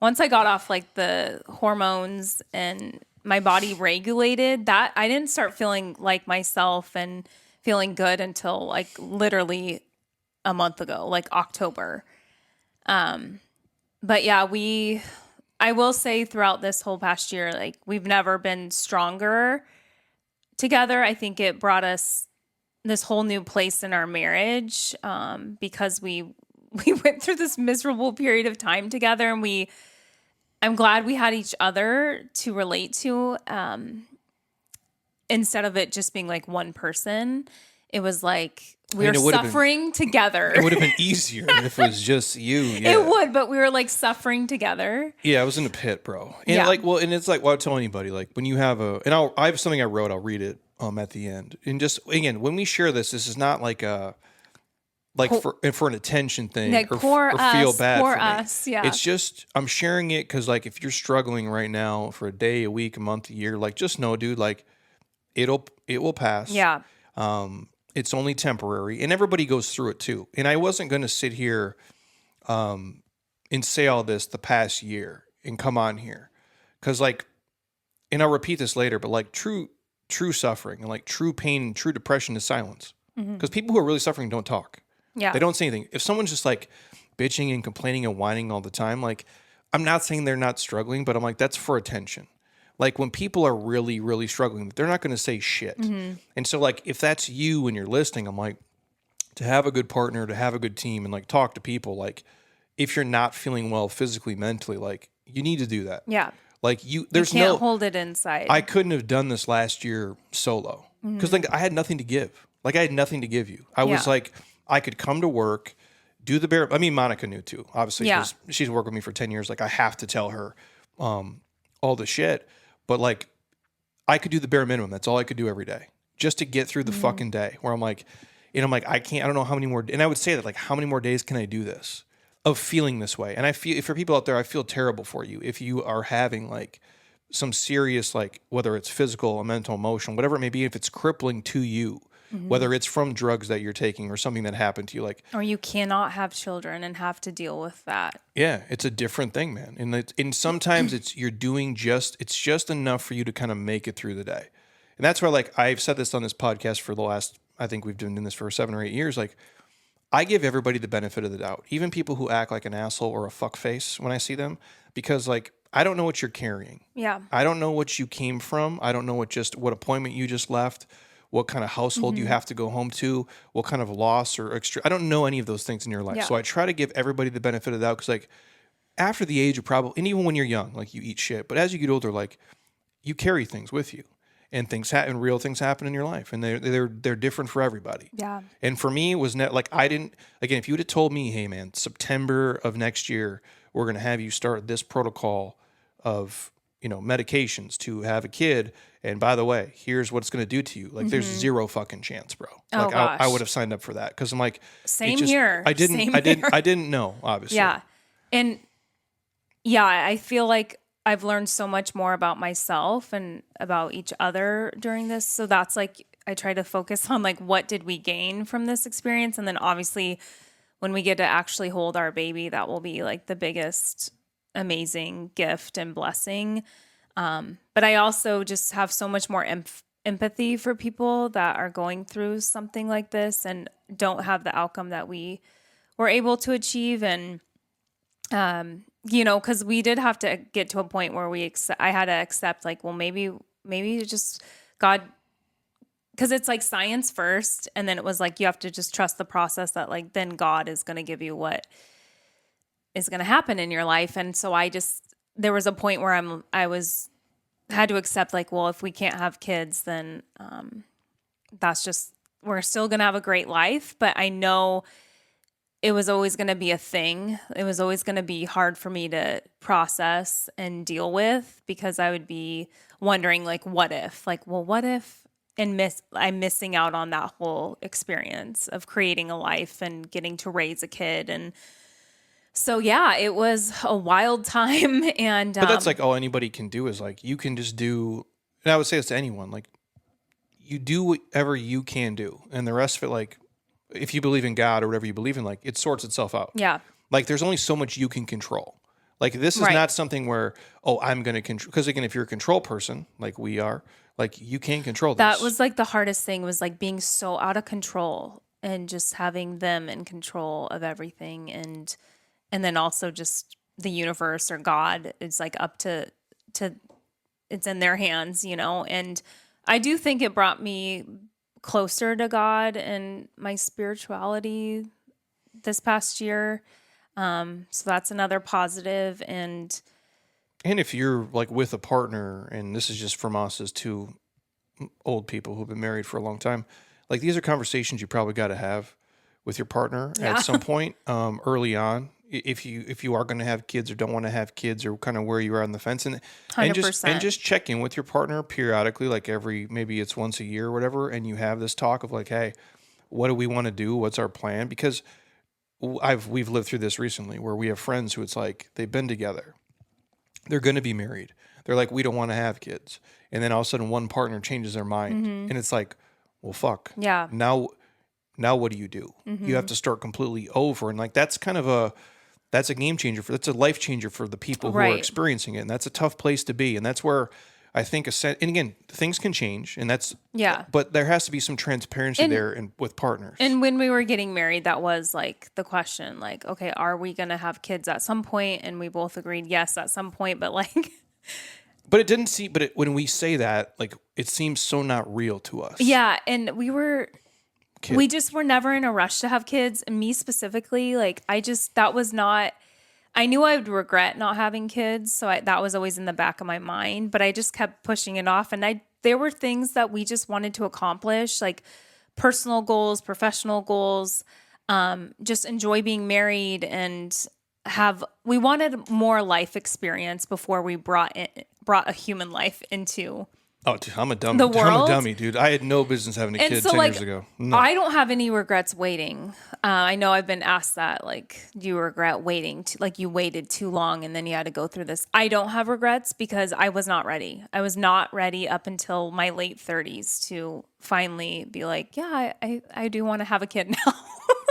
S2: once I got off like the hormones and my body regulated, that I didn't start feeling like myself and feeling good until like literally a month ago, like October. But yeah, I will say throughout this whole past year, like we've never been stronger together. I think it brought us this whole new place in our marriage, because we went through this miserable period of time together and I'm glad we had each other to relate to, instead of it just being like one person. It was like we were suffering together.
S1: It would have been easier if it was just you. Yeah.
S2: It would, but we were like suffering together.
S1: Yeah, I was in a pit, bro. And and it's like, I'll tell anybody, like when you have I have something I wrote, I'll read it at the end. And just, again, when we share this is not like for an attention thing,
S2: like
S1: or
S2: feel
S1: bad
S2: for
S1: me.
S2: us. Yeah.
S1: It's just, I'm sharing it because like if you're struggling right now for a day, a week, a month, a year, like just know, dude, like it will pass.
S2: Yeah.
S1: It's only temporary, and everybody goes through it too. And I wasn't going to sit here and say all this the past year and come on here because like, and I'll repeat this later, but like true suffering and like true pain and true depression is silence. Because people who are really suffering don't talk.
S2: Yeah.
S1: They don't say anything. If someone's just like bitching and complaining and whining all the time, like I'm not saying they're not struggling, but I'm like, that's for attention. Like when people are really, really struggling, they're not going to say shit. And so like, if that's you when you're listening, I'm like, to have a good partner, to have a good team and like talk to people, like if you're not feeling well physically, mentally, like you need to do that.
S2: Yeah.
S1: Like
S2: you can't hold it inside.
S1: I couldn't have done this last year solo because like I had nothing to give. Like I had nothing to give you. I was like, I could come to work, do the bare. I mean, Monica knew too, obviously, because she's worked with me for 10 years. Like I have to tell her all the shit. But like, I could do the bare minimum. That's all I could do every day just to get through the fucking day. Where I'm like, I can't. I don't know how many more. And I would say that like, how many more days can I do this of feeling this way? And I feel, for people out there, I feel terrible for you if you are having like some serious, like whether it's physical, or mental, emotional, whatever it may be, if it's crippling to you. whether it's from drugs that you're taking or something that happened to you. Like,
S2: Or you cannot have children and have to deal with that.
S1: yeah, it's a different thing, man. And sometimes you're doing it's just enough for you to kind of make it through the day. And that's why, like, I've said this on this podcast for the last, I think we've been doing this for 7 or 8 years. Like, I give everybody the benefit of the doubt, even people who act like an asshole or a fuck face when I see them, because, like, I don't know what you're carrying.
S2: Yeah.
S1: I don't know what you came from. I don't know what appointment you just left, what kind of household you have to go home to, what kind of loss or extra. I don't know any of those things in your life.
S2: Yeah.
S1: So I try to give everybody the benefit of the doubt, because, like, after the age of probably, and even when you're young, like, you eat shit, but as you get older, like, you carry things with you, and things happen, real things happen in your life, and they're different for everybody.
S2: Yeah.
S1: And for me, it was like, I didn't, again, if you would have told me, hey man, September of next year, we're going to have you start this protocol of, medications to have a kid. And by the way, here's what it's going to do to you. Like, there's zero fucking chance, bro.
S2: Oh,
S1: Like, I
S2: gosh.
S1: would have signed up for that. Cause I'm like,
S2: Same here.
S1: I didn't,
S2: Same
S1: I didn't,
S2: here.
S1: I didn't know, obviously.
S2: Yeah. And yeah, I feel like I've learned so much more about myself and about each other during this. So that's like, I try to focus on, like, what did we gain from this experience? And then obviously when we get to actually hold our baby, that will be like the biggest amazing gift and blessing. But I also just have so much more empathy for people that are going through something like this and don't have the outcome that we were able to achieve. And, because we did have to get to a point where I had to accept, like, well, maybe just God, because it's like science first. And then it was like, you have to just trust the process that, like, then God is going to give you what is going to happen in your life. And so there was a point where had to accept, like, well, if we can't have kids, then we're still going to have a great life. But I know it was always going to be a thing. It was always going to be hard for me to process and deal with, because I would be wondering, like, what if? Like, well, what if? And I'm missing out on that whole experience of creating a life and getting to raise a kid. And so, yeah, it was a wild time. And
S1: But that's like all anybody can do is, like, you can just do, and I would say this to anyone, like, you do whatever you can do. And the rest of it, like, if you believe in God or whatever you believe in, like, it sorts itself out.
S2: yeah,
S1: Like, there's only so much you can control. Like, this is
S2: Right.
S1: not something where, oh, I'm going to control. Because, again, if you're a control person, like we are, like, you can't control this.
S2: that was like the hardest thing, was like being so out of control and just having them in control of everything. And then also just the universe or God is like up to it's in their hands, and I do think it brought me closer to God and my spirituality this past year. So that's another positive. And
S1: if you're, like, with a partner, and this is just from us as two old people who've been married for a long time, like, these are conversations you probably got to have with your partner
S2: Yeah.
S1: at some point early on. If you are going to have kids or don't want to have kids, or kind of where you are on the fence, and
S2: 100%.
S1: just check in with your partner periodically, like maybe it's once a year or whatever, and you have this talk of, like, hey, what do we want to do? What's our plan? Because we've lived through this recently, where we have friends who, it's like, they've been together, they're going to be married, they're like, we don't want to have kids, and then all of a sudden one partner changes their mind, and it's like, well, fuck,
S2: yeah,
S1: now what do? You have to start completely over, and, like, that's a game changer that's a life changer for the people who are
S2: Right.
S1: experiencing it. And that's a tough place to be. And that's where I think, and again, things can change, and
S2: yeah.
S1: but there has to be some transparency there and with partners.
S2: And when we were getting married, that was like the question, like, okay, are we going to have kids at some point? And we both agreed yes at some point, but like,
S1: when we say that, like, it seems so not real to us.
S2: yeah. And we just were never in a rush to have kids. And me specifically, like, I knew I would regret not having kids. So that was always in the back of my mind, but I just kept pushing it off. And there were things that we just wanted to accomplish, like personal goals, professional goals, just enjoy being married, and we wanted more life experience before we brought a human life into
S1: Oh, dude, I'm a dummy.
S2: the
S1: I'm a
S2: world.
S1: dummy, dude. I had no business having a
S2: And
S1: kid
S2: so
S1: 10
S2: like
S1: years ago. No.
S2: I don't have any regrets waiting. I know I've been asked that, like, do you regret waiting? Like you waited too long and then you had to go through this. I don't have regrets because I was not ready. I was not ready up until my late 30s to finally be like, yeah, I do want to have a kid now.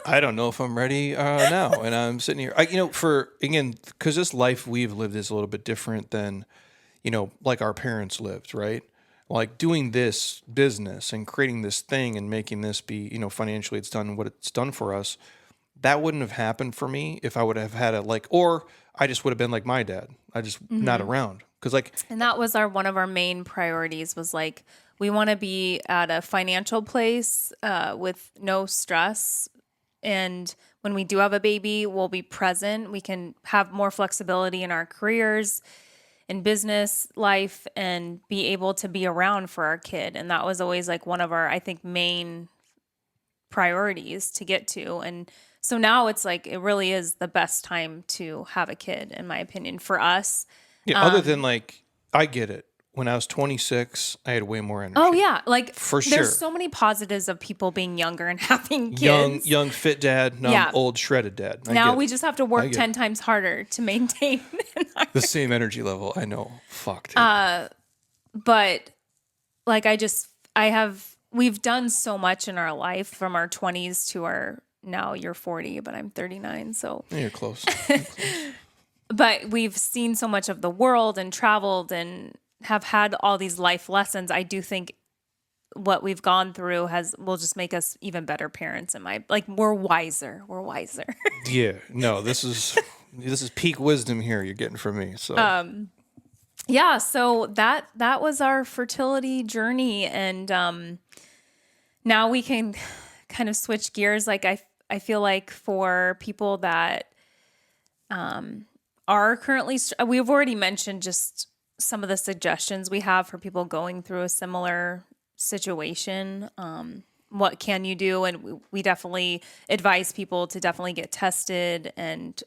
S1: I don't know if I'm ready now. And I'm sitting here, because this life we've lived is a little bit different than, like our parents lived, right? Like doing this business and creating this thing and making this be, financially it's done what it's done for us. That wouldn't have happened for me if I would have had or I just would have been like my dad. I just not around. Cause
S2: And that was one of our main priorities was like, we want to be at a financial place with no stress. And when we do have a baby, we'll be present. We can have more flexibility in our careers, in business life, and be able to be around for our kid. And that was always like one of our, I think, main priorities to get to. And so now it's like, it really is the best time to have a kid, in my opinion, for us.
S1: yeah, other than like, I get it. When I was 26, I had way more energy.
S2: Oh yeah, like
S1: For sure.
S2: there's so many positives of people being younger and having kids.
S1: Young, fit dad. Now
S2: Yeah.
S1: I'm old, shredded dad.
S2: Now we just have to
S1: I
S2: work
S1: get
S2: 10 times harder to maintain.
S1: the same energy level. I know. Fuck, dude.
S2: But like we've done so much in our life from our 20s to our, now you're 40, but I'm 39. So,
S1: You're close.
S2: but we've seen so much of the world and traveled and have had all these life lessons. I do think what we've gone through will just make us even better parents. We're wiser. We're wiser.
S1: Yeah. No, this is peak wisdom here you're getting from me. So
S2: Yeah, so that was our fertility journey, and now we can kind of switch gears. Like I feel like for people that are currently, we've already mentioned just some of the suggestions we have for people going through a similar situation. What can you do? And we definitely advise people to definitely get tested and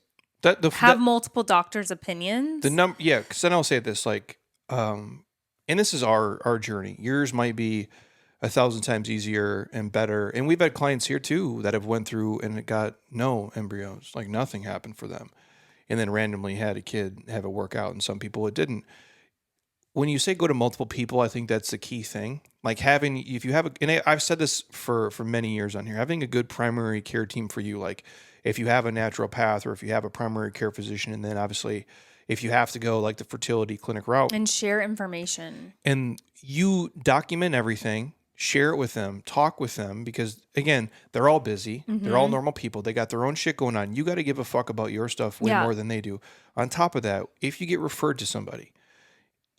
S2: have multiple doctors' opinions.
S1: Yeah, because then I'll say this, like, and this is our journey. Yours might be 1,000 times easier and better. And we've had clients here too that have went through and it got no embryos, like nothing happened for them, and then randomly had a kid have it work out, and some people it didn't. When you say go to multiple people, I think that's the key thing. Like if you have and I've said this for many years on here, having a good primary care team for you, like if you have a naturopath or if you have a primary care physician, and then obviously if you have to go like the fertility clinic route.
S2: And share information.
S1: And you document everything, share it with them, talk with them, because again, they're all busy. Mm-hmm. They're all normal people. They got their own shit going on. You got to give a fuck about your stuff way more than they do. On top of that, if you get referred to somebody,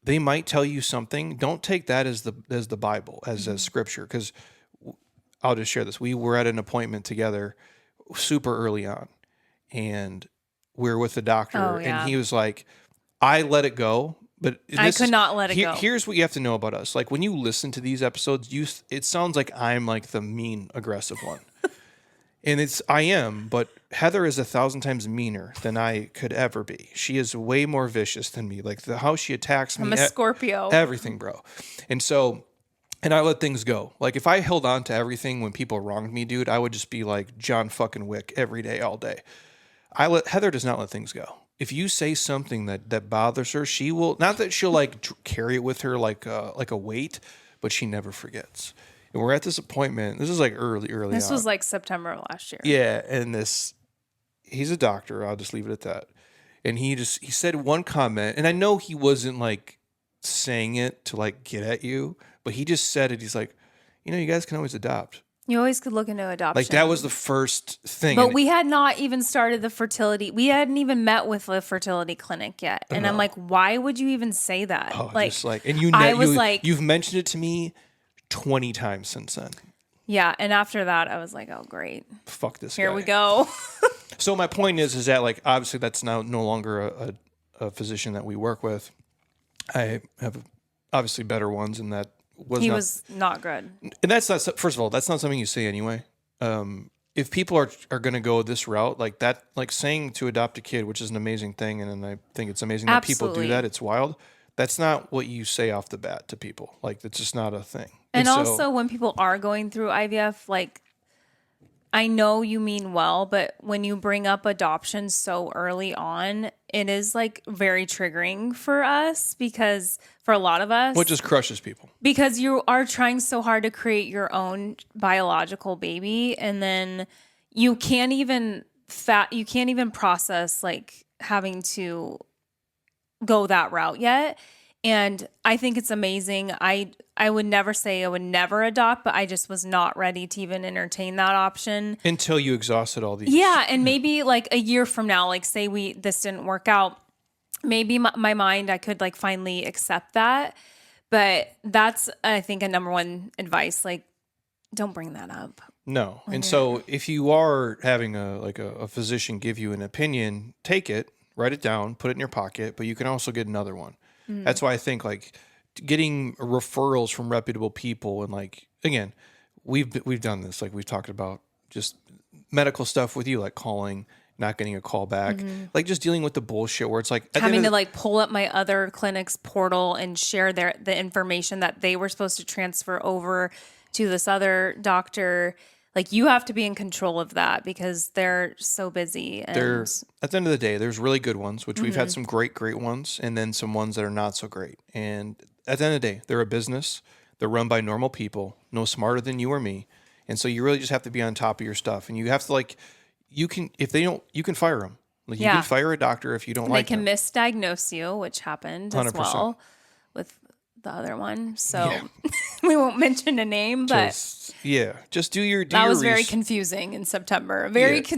S1: they might tell you something. Don't take that as the Bible, as scripture, because I'll just share this. We were at an appointment together super early on, and we were with the doctor, and he was like, I let it go, but
S2: I could not let it go.
S1: Here's what you have to know about us. Like when you listen to these episodes, it sounds like I'm like the mean, aggressive one. And I am, but Heather is 1,000 times meaner than I could ever be. She is way more vicious than me. Like how she attacks me.
S2: I'm a Scorpio.
S1: Everything, bro. And I let things go. Like if I held on to everything when people wronged me, dude, I would just be like John fucking Wick every day, all day. Heather does not let things go. If you say something that bothers her, she will, not that she'll like carry it with her like a weight, but she never forgets. And we're at this appointment. This is like early
S2: This
S1: on.
S2: was like September of last year.
S1: Yeah, and he's a doctor. I'll just leave it at that. And he said one comment, and I know he wasn't like saying it to like get at you, but he just said it. He's like, you guys can always adopt.
S2: You always could look into adoption.
S1: Like that was the first thing.
S2: But we had not even started the fertility. We hadn't even met with the fertility clinic yet. And I'm like, why would you even say that?
S1: Oh,
S2: like,
S1: just like, and I was like, you've mentioned it to me 20 times since then.
S2: Yeah. And after that, I was like, oh, great.
S1: Fuck this guy.
S2: Here we go.
S1: So my point is that like, obviously that's now no longer a physician that we work with. I have obviously better ones, and that was not good. And that's not, first of all, that's not something you say anyway. If people are going to go this route, like that, like saying to adopt a kid, which is an amazing thing. And I think it's amazing that people do that. It's wild. That's not what you say off the bat to people. Like, that's just not a thing.
S2: And
S1: so,
S2: also when people are going through IVF, like, I know you mean well, but when you bring up adoption so early on, it is like very triggering for us, because for a lot of us,
S1: what just crushes people?
S2: because you are trying so hard to create your own biological baby, and then you can't even process like having to go that route yet. And I think it's amazing. I would never say I would never adopt, but I just was not ready to even entertain that option
S1: Until you exhausted all these.
S2: Yeah, and maybe like a year from now, like say this didn't work out, maybe my mind, I could like finally accept that. But that's, I think, a number one advice. Like, don't bring that up.
S1: No. And so if you are having a physician give you an opinion, take it, write it down, put it in your pocket, but you can also get another one. That's why I think like getting referrals from reputable people, and like, again, we've done this. Like, we've talked about just medical stuff with you, like calling, not getting a call back, like just dealing with the bullshit where it's like
S2: Having to like pull up my other clinic's portal and share the information that they were supposed to transfer over to this other doctor. Like, you have to be in control of that because they're so busy. And
S1: at the end of the day, there's really good ones, which we've had some great ones, and then some ones that are not so great. And at the end of the day, they're a business. They're run by normal people, no smarter than you or me. And so you really just have to be on top of your stuff. And you have to you can fire them. Like, you can fire a doctor if you don't like them.
S2: They can misdiagnose you, which happened
S1: 100%.
S2: as well with the other one. So we won't mention a name, but
S1: just do your
S2: that was very confusing in September.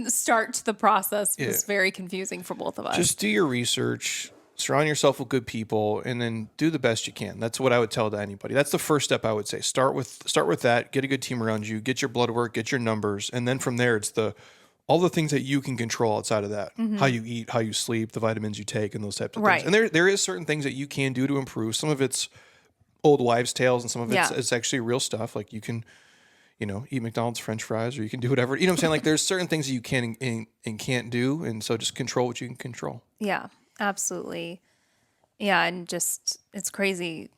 S2: Start to the process was very confusing for both of us.
S1: Just do your research, surround yourself with good people, and then do the best you can. That's what I would tell to anybody. That's the first step I would say. Start with that. Get a good team around you. Get your blood work. Get your numbers, and then from there, it's all the things that you can control outside of that. How you eat, how you sleep, the vitamins you take, and those types of things. And there is certain things that you can do to improve. Some of it's old wives' tales, and some of it's actually real stuff. Like, you can, eat McDonald's French fries, or you can do whatever. You know what I'm saying? Like, there's certain things that you can and can't do, and so just control what you can control.
S2: Yeah, absolutely. Yeah, and just, it's crazy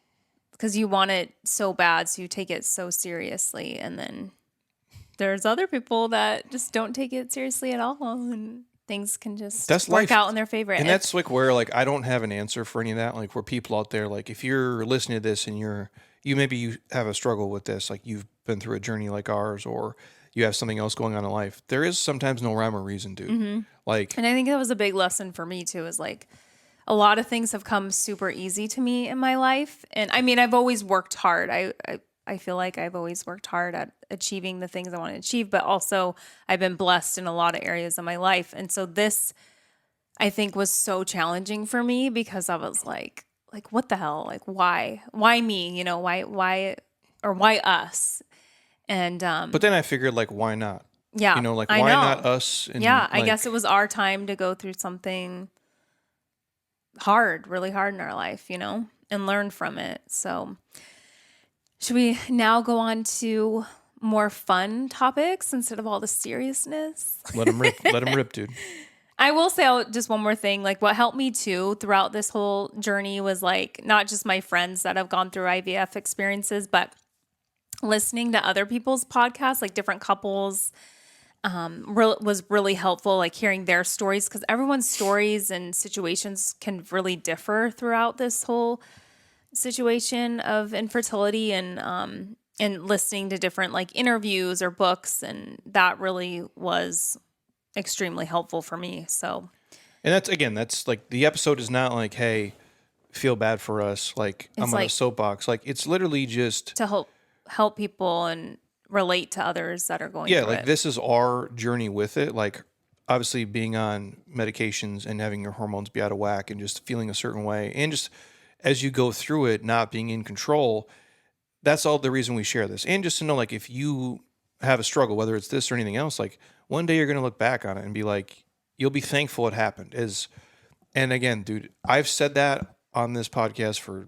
S2: because you want it so bad, so you take it so seriously, and then there's other people that just don't take it seriously at all, and things can just work out in their favor.
S1: And that's like where, like, I don't have an answer for any of that. Like, where people out there, like, if you're listening to this and you have a struggle with this, like, you've been through a journey like ours, or you have something else going on in life, there is sometimes no rhyme or reason, dude. Like,
S2: and I think that was a big lesson for me too, is like, a lot of things have come super easy to me in my life. And I mean, I've always worked hard. I feel like I've always worked hard at achieving the things I want to achieve, but also I've been blessed in a lot of areas of my life. And so this, I think, was so challenging for me because I was like, what the hell? Like, why me? Why us? And,
S1: but then I figured, like, why not?
S2: Yeah.
S1: Why not us? And,
S2: I guess it was our time to go through something hard, really hard in our life, and learn from it. So should we now go on to more fun topics instead of all the seriousness?
S1: Let them rip. Let them rip, dude.
S2: I will say just one more thing. Like, what helped me too throughout this whole journey was like, not just my friends that have gone through IVF experiences, but listening to other people's podcasts, like different couples, was really helpful. Like, hearing their stories, because everyone's stories and situations can really differ throughout this whole situation of infertility, and listening to different like interviews or books, and that really was extremely helpful for me. So, and
S1: that's like, the episode is not like, hey, feel bad for us, like, I'm on a soapbox. Like, it's literally just
S2: to help people and relate to others that are going through
S1: like
S2: it.
S1: This is our journey with it. Like, obviously being on medications and having your hormones be out of whack and just feeling a certain way, and just as you go through it, not being in control, that's all the reason we share this. And just to know, like, if you have a struggle, whether it's this or anything else, like, one day you're going to look back on it and be like, you'll be thankful it happened. And again, dude, I've said that on this podcast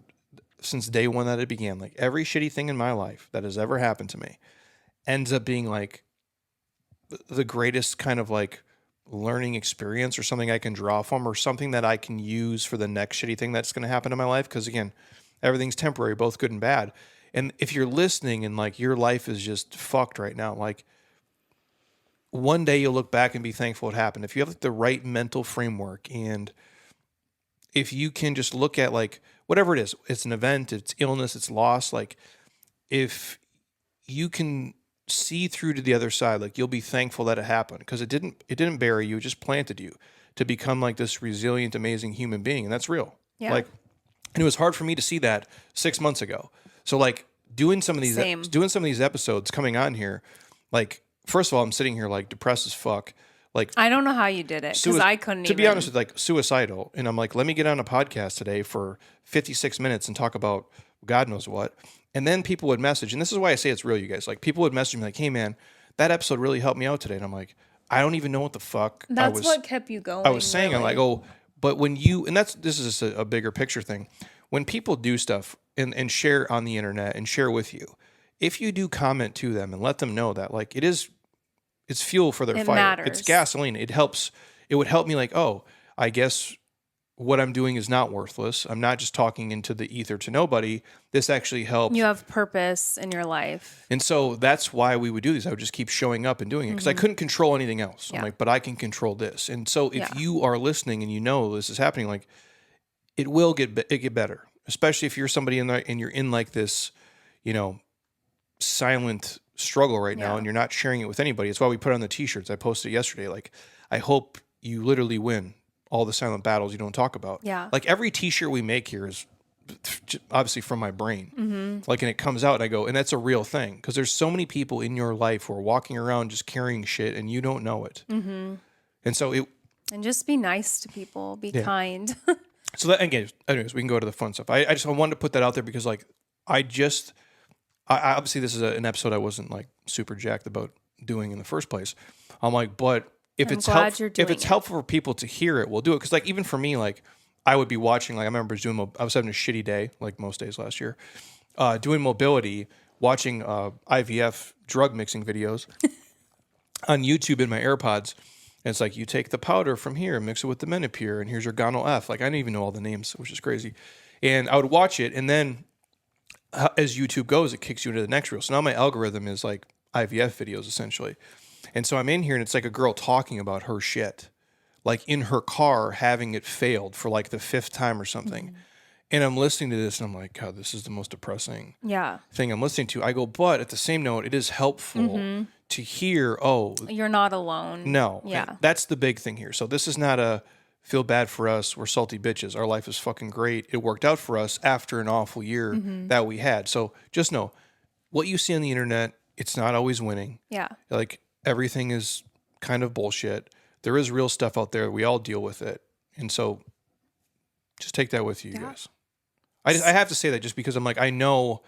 S1: since day one that it began. Like, every shitty thing in my life that has ever happened to me ends up being like the greatest kind of like learning experience or something I can draw from or something that I can use for the next shitty thing that's going to happen in my life. Because again, everything's temporary, both good and bad. And if you're listening and like your life is just fucked right now, like one day you'll look back and be thankful it happened. If you have like the right mental framework and if you can just look at like whatever it is, it's an event, it's illness, it's loss, like if you can see through to the other side, like you'll be thankful that it happened because it didn't bury you, it just planted you to become like this resilient, amazing human being. And that's real.
S2: Yeah.
S1: Like, and it was hard for me to see that 6 months ago. So like doing some of these episodes coming on here, like, first of all, I'm sitting here like depressed as fuck. Like,
S2: I don't know how you did it because I couldn't
S1: to be honest with, like, suicidal. And I'm like, let me get on a podcast today for 56 minutes and talk about God knows what. And then people would message, and this is why I say it's real, you guys. Like, people would message me like, hey man, that episode really helped me out today. And I'm like, I don't even know what the fuck
S2: That's what kept you going.
S1: I was saying.
S2: Really.
S1: I'm like, oh, but when you, and this is just a bigger picture thing. When people do stuff and share on the internet and share with you, if you do comment to them and let them know that like it's fuel for their fire.
S2: Matters.
S1: It's gasoline. It helps. It would help me like, oh, I guess what I'm doing is not worthless. I'm not just talking into the ether to nobody. This actually helps.
S2: You have purpose in your life.
S1: And so that's why we would do these. I would just keep showing up and doing it because I couldn't control anything else.
S2: Yeah.
S1: I'm like, but I can control this. And so if you are listening and you know this is happening, like it will get better, especially if you're somebody in there and you're in like this, silent struggle right now and you're not sharing it with anybody. It's why we put on the t-shirts. I posted yesterday. Like, I hope you literally win all the silent battles you don't talk about.
S2: Yeah.
S1: Like every t-shirt we make here is obviously from my brain. Like, and it comes out and I go, and that's a real thing. Cause there's so many people in your life who are walking around just carrying shit and you don't know it. And so
S2: And just be nice to people. Be kind.
S1: so that, again, anyways, we can go to the fun stuff. I wanted to put that out there because like, I obviously this is an episode I wasn't like super jacked about doing in the first place. I'm like, but if it's helpful for people to hear it, we'll do it. Cause like, even for me, like I would be watching, like I remember I was having a shitty day, like most days last year, doing mobility, watching IVF drug mixing videos on YouTube in my AirPods. And it's like, you take the powder from here, mix it with the Menopur, and here's your Gono F. Like I didn't even know all the names, which is crazy. And I would watch it, and then as YouTube goes, it kicks you into the next reel. So now my algorithm is like IVF videos essentially. And so I'm in here and it's like a girl talking about her shit, like in her car having it failed for like the 5th time or something. And I'm listening to this and I'm like, God, this is the most depressing thing I'm listening to. I go, but at the same note, it is helpful to hear, oh,
S2: you're not alone.
S1: No.
S2: Yeah.
S1: And that's the big thing here. So this is not a feel bad for us. We're salty bitches. Our life is fucking great. It worked out for us after an awful year that we had. So just know what you see on the internet, it's not always winning.
S2: Yeah.
S1: Like everything is kind of bullshit. There is real stuff out there. We all deal with it. And so just take that with you guys. I have to say that just because I'm like, I know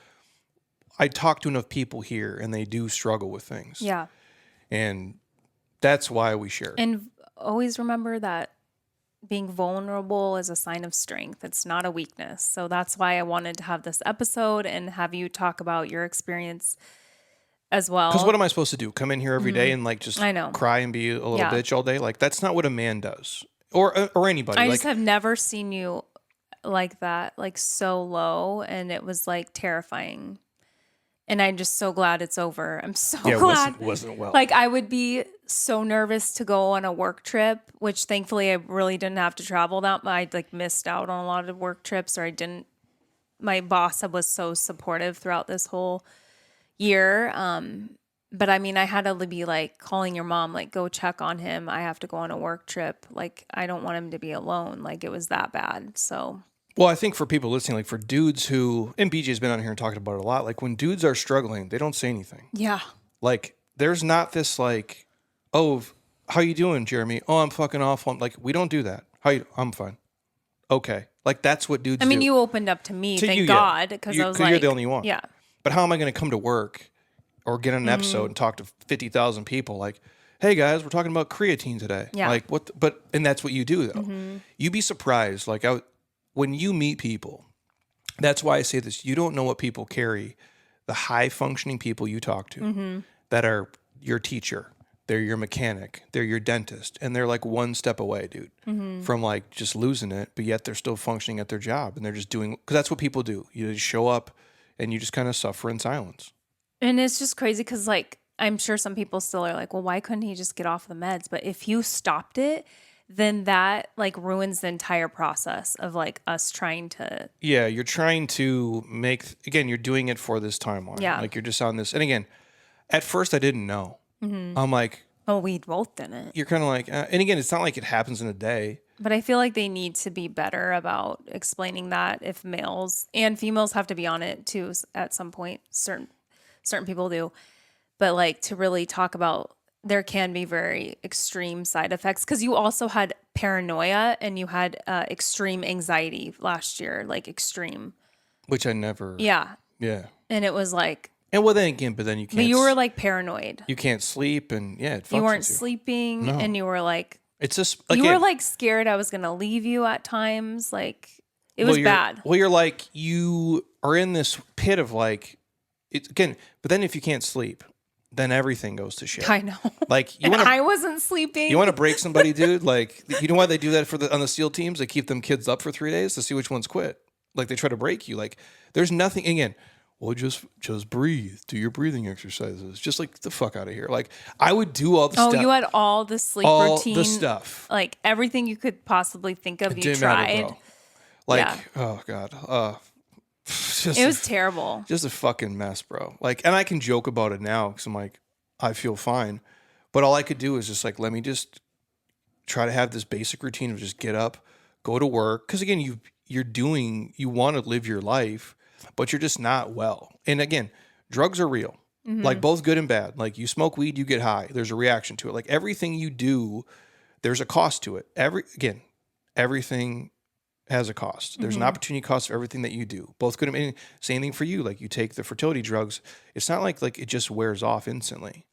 S1: I talk to enough people here and they do struggle with things.
S2: Yeah.
S1: And that's why we share.
S2: And always remember that being vulnerable is a sign of strength. It's not a weakness. So that's why I wanted to have this episode and have you talk about your experience as well.
S1: Because what am I supposed to do? Come in here every day and like just cry and be a little bitch all day? Like that's not what a man does, or anybody.
S2: I just have never seen you like that, like so low, and it was like terrifying. And I'm just so glad it's over. I'm so glad.
S1: It wasn't well.
S2: Like I would be so nervous to go on a work trip, which thankfully I really didn't have to travel that much. I like missed out on a lot of work trips, or I didn't. My boss was so supportive throughout this whole year. But I mean, I had to be like calling your mom, like go check on him. I have to go on a work trip. Like I don't want him to be alone. Like it was that bad. So.
S1: Well, I think for people listening, like for dudes who, and BJ's been on here and talking about it a lot, like when dudes are struggling, they don't say anything.
S2: Yeah.
S1: Like there's not this like, oh, how you doing, Jeremy? Oh, I'm fucking awful. Like we don't do that. I'm fine. Okay. Like that's what dudes do.
S2: I mean, you opened up to me, thank God, because I was like,
S1: you're the only one.
S2: Yeah.
S1: But how am I going to come to work or get on an episode and talk to 50,000 people like, hey guys, we're talking about creatine today.
S2: Yeah.
S1: Like what, and that's what you do though. You'd be surprised. Like when you meet people, that's why I say this, you don't know what people carry. The high functioning people you talk to that are your teacher, they're your mechanic, they're your dentist, and they're like one step away, dude, from like just losing it, but yet they're still functioning at their job and they're just doing, because that's what people do. You just show up and you just kind of suffer in silence.
S2: And it's just crazy because, like, I'm sure some people still are like, well, why couldn't he just get off the meds? But if you stopped it, then that like ruins the entire process of like us trying to.
S1: Yeah, you're trying to again, you're doing it for this timeline.
S2: Yeah.
S1: Like you're just on this. And again, at first I didn't know. I'm like,
S2: Oh, we both didn't.
S1: you're kind of like, and again, it's not like it happens in a day.
S2: But I feel like they need to be better about explaining that if males and females have to be on it too at some point. Certain people do. But like to really talk about, there can be very extreme side effects because you also had paranoia and you had extreme anxiety last year, like extreme.
S1: Which I never.
S2: Yeah.
S1: Yeah.
S2: And it was like,
S1: And well, then again, but then you can't.
S2: but you were like paranoid.
S1: You can't sleep, and yeah, it fucks
S2: You weren't
S1: with you.
S2: sleeping, and you were like,
S1: It's just
S2: you
S1: again,
S2: were like scared I was gonna leave you at times. Like it was bad.
S1: Well, you're like you are in this pit of like, it again. But then if you can't sleep, then everything goes to shit.
S2: I know.
S1: Like you
S2: And
S1: want to.
S2: I wasn't sleeping.
S1: You want to break somebody, dude? Like, you know why they do that on the SEAL teams? They keep them kids up for 3 days to see which ones quit. Like, they try to break you. Like, there's nothing, again, well, just breathe. Do your breathing exercises. Just like, the fuck out of here. Like, I would do all the stuff.
S2: Oh, you had all the sleep
S1: all
S2: routine.
S1: the stuff.
S2: Like everything you could possibly think of, you
S1: Didn't matter,
S2: tried.
S1: bro. Like,
S2: Yeah.
S1: oh, God. Just
S2: It was terrible.
S1: just a fucking mess, bro. Like, and I can joke about it now because I'm like, I feel fine. But all I could do is just like, let me just try to have this basic routine of just get up, go to work. Because again, you want to live your life, but you're just not well. And again, drugs are real, like both good and bad. Like you smoke weed, you get high. There's a reaction to it. Like everything you do, there's a cost to it. Everything has a cost. There's an opportunity cost for everything that you do. Both good and bad. Same thing for you. Like you take the fertility drugs. It's not like it just wears off instantly.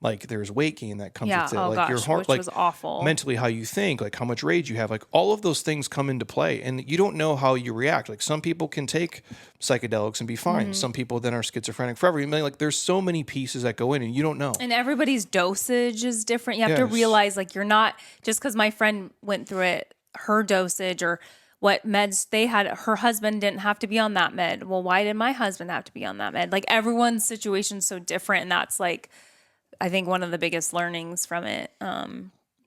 S1: Like there's weight gain that comes
S2: Yeah.
S1: with it.
S2: Oh
S1: Like
S2: gosh,
S1: your heart,
S2: which
S1: like
S2: was awful.
S1: mentally how you think, like how much rage you have, like all of those things come into play, and you don't know how you react. Like some people can take psychedelics and be fine. Some people then are schizophrenic forever. I mean, like there's so many pieces that go in, and you don't know.
S2: And everybody's dosage is different. You have to
S1: Yes.
S2: realize like you're not just because my friend went through it, her dosage or what meds they had, her husband didn't have to be on that med. Well, why did my husband have to be on that med? Like everyone's situation's so different. And that's like, I think one of the biggest learnings from it,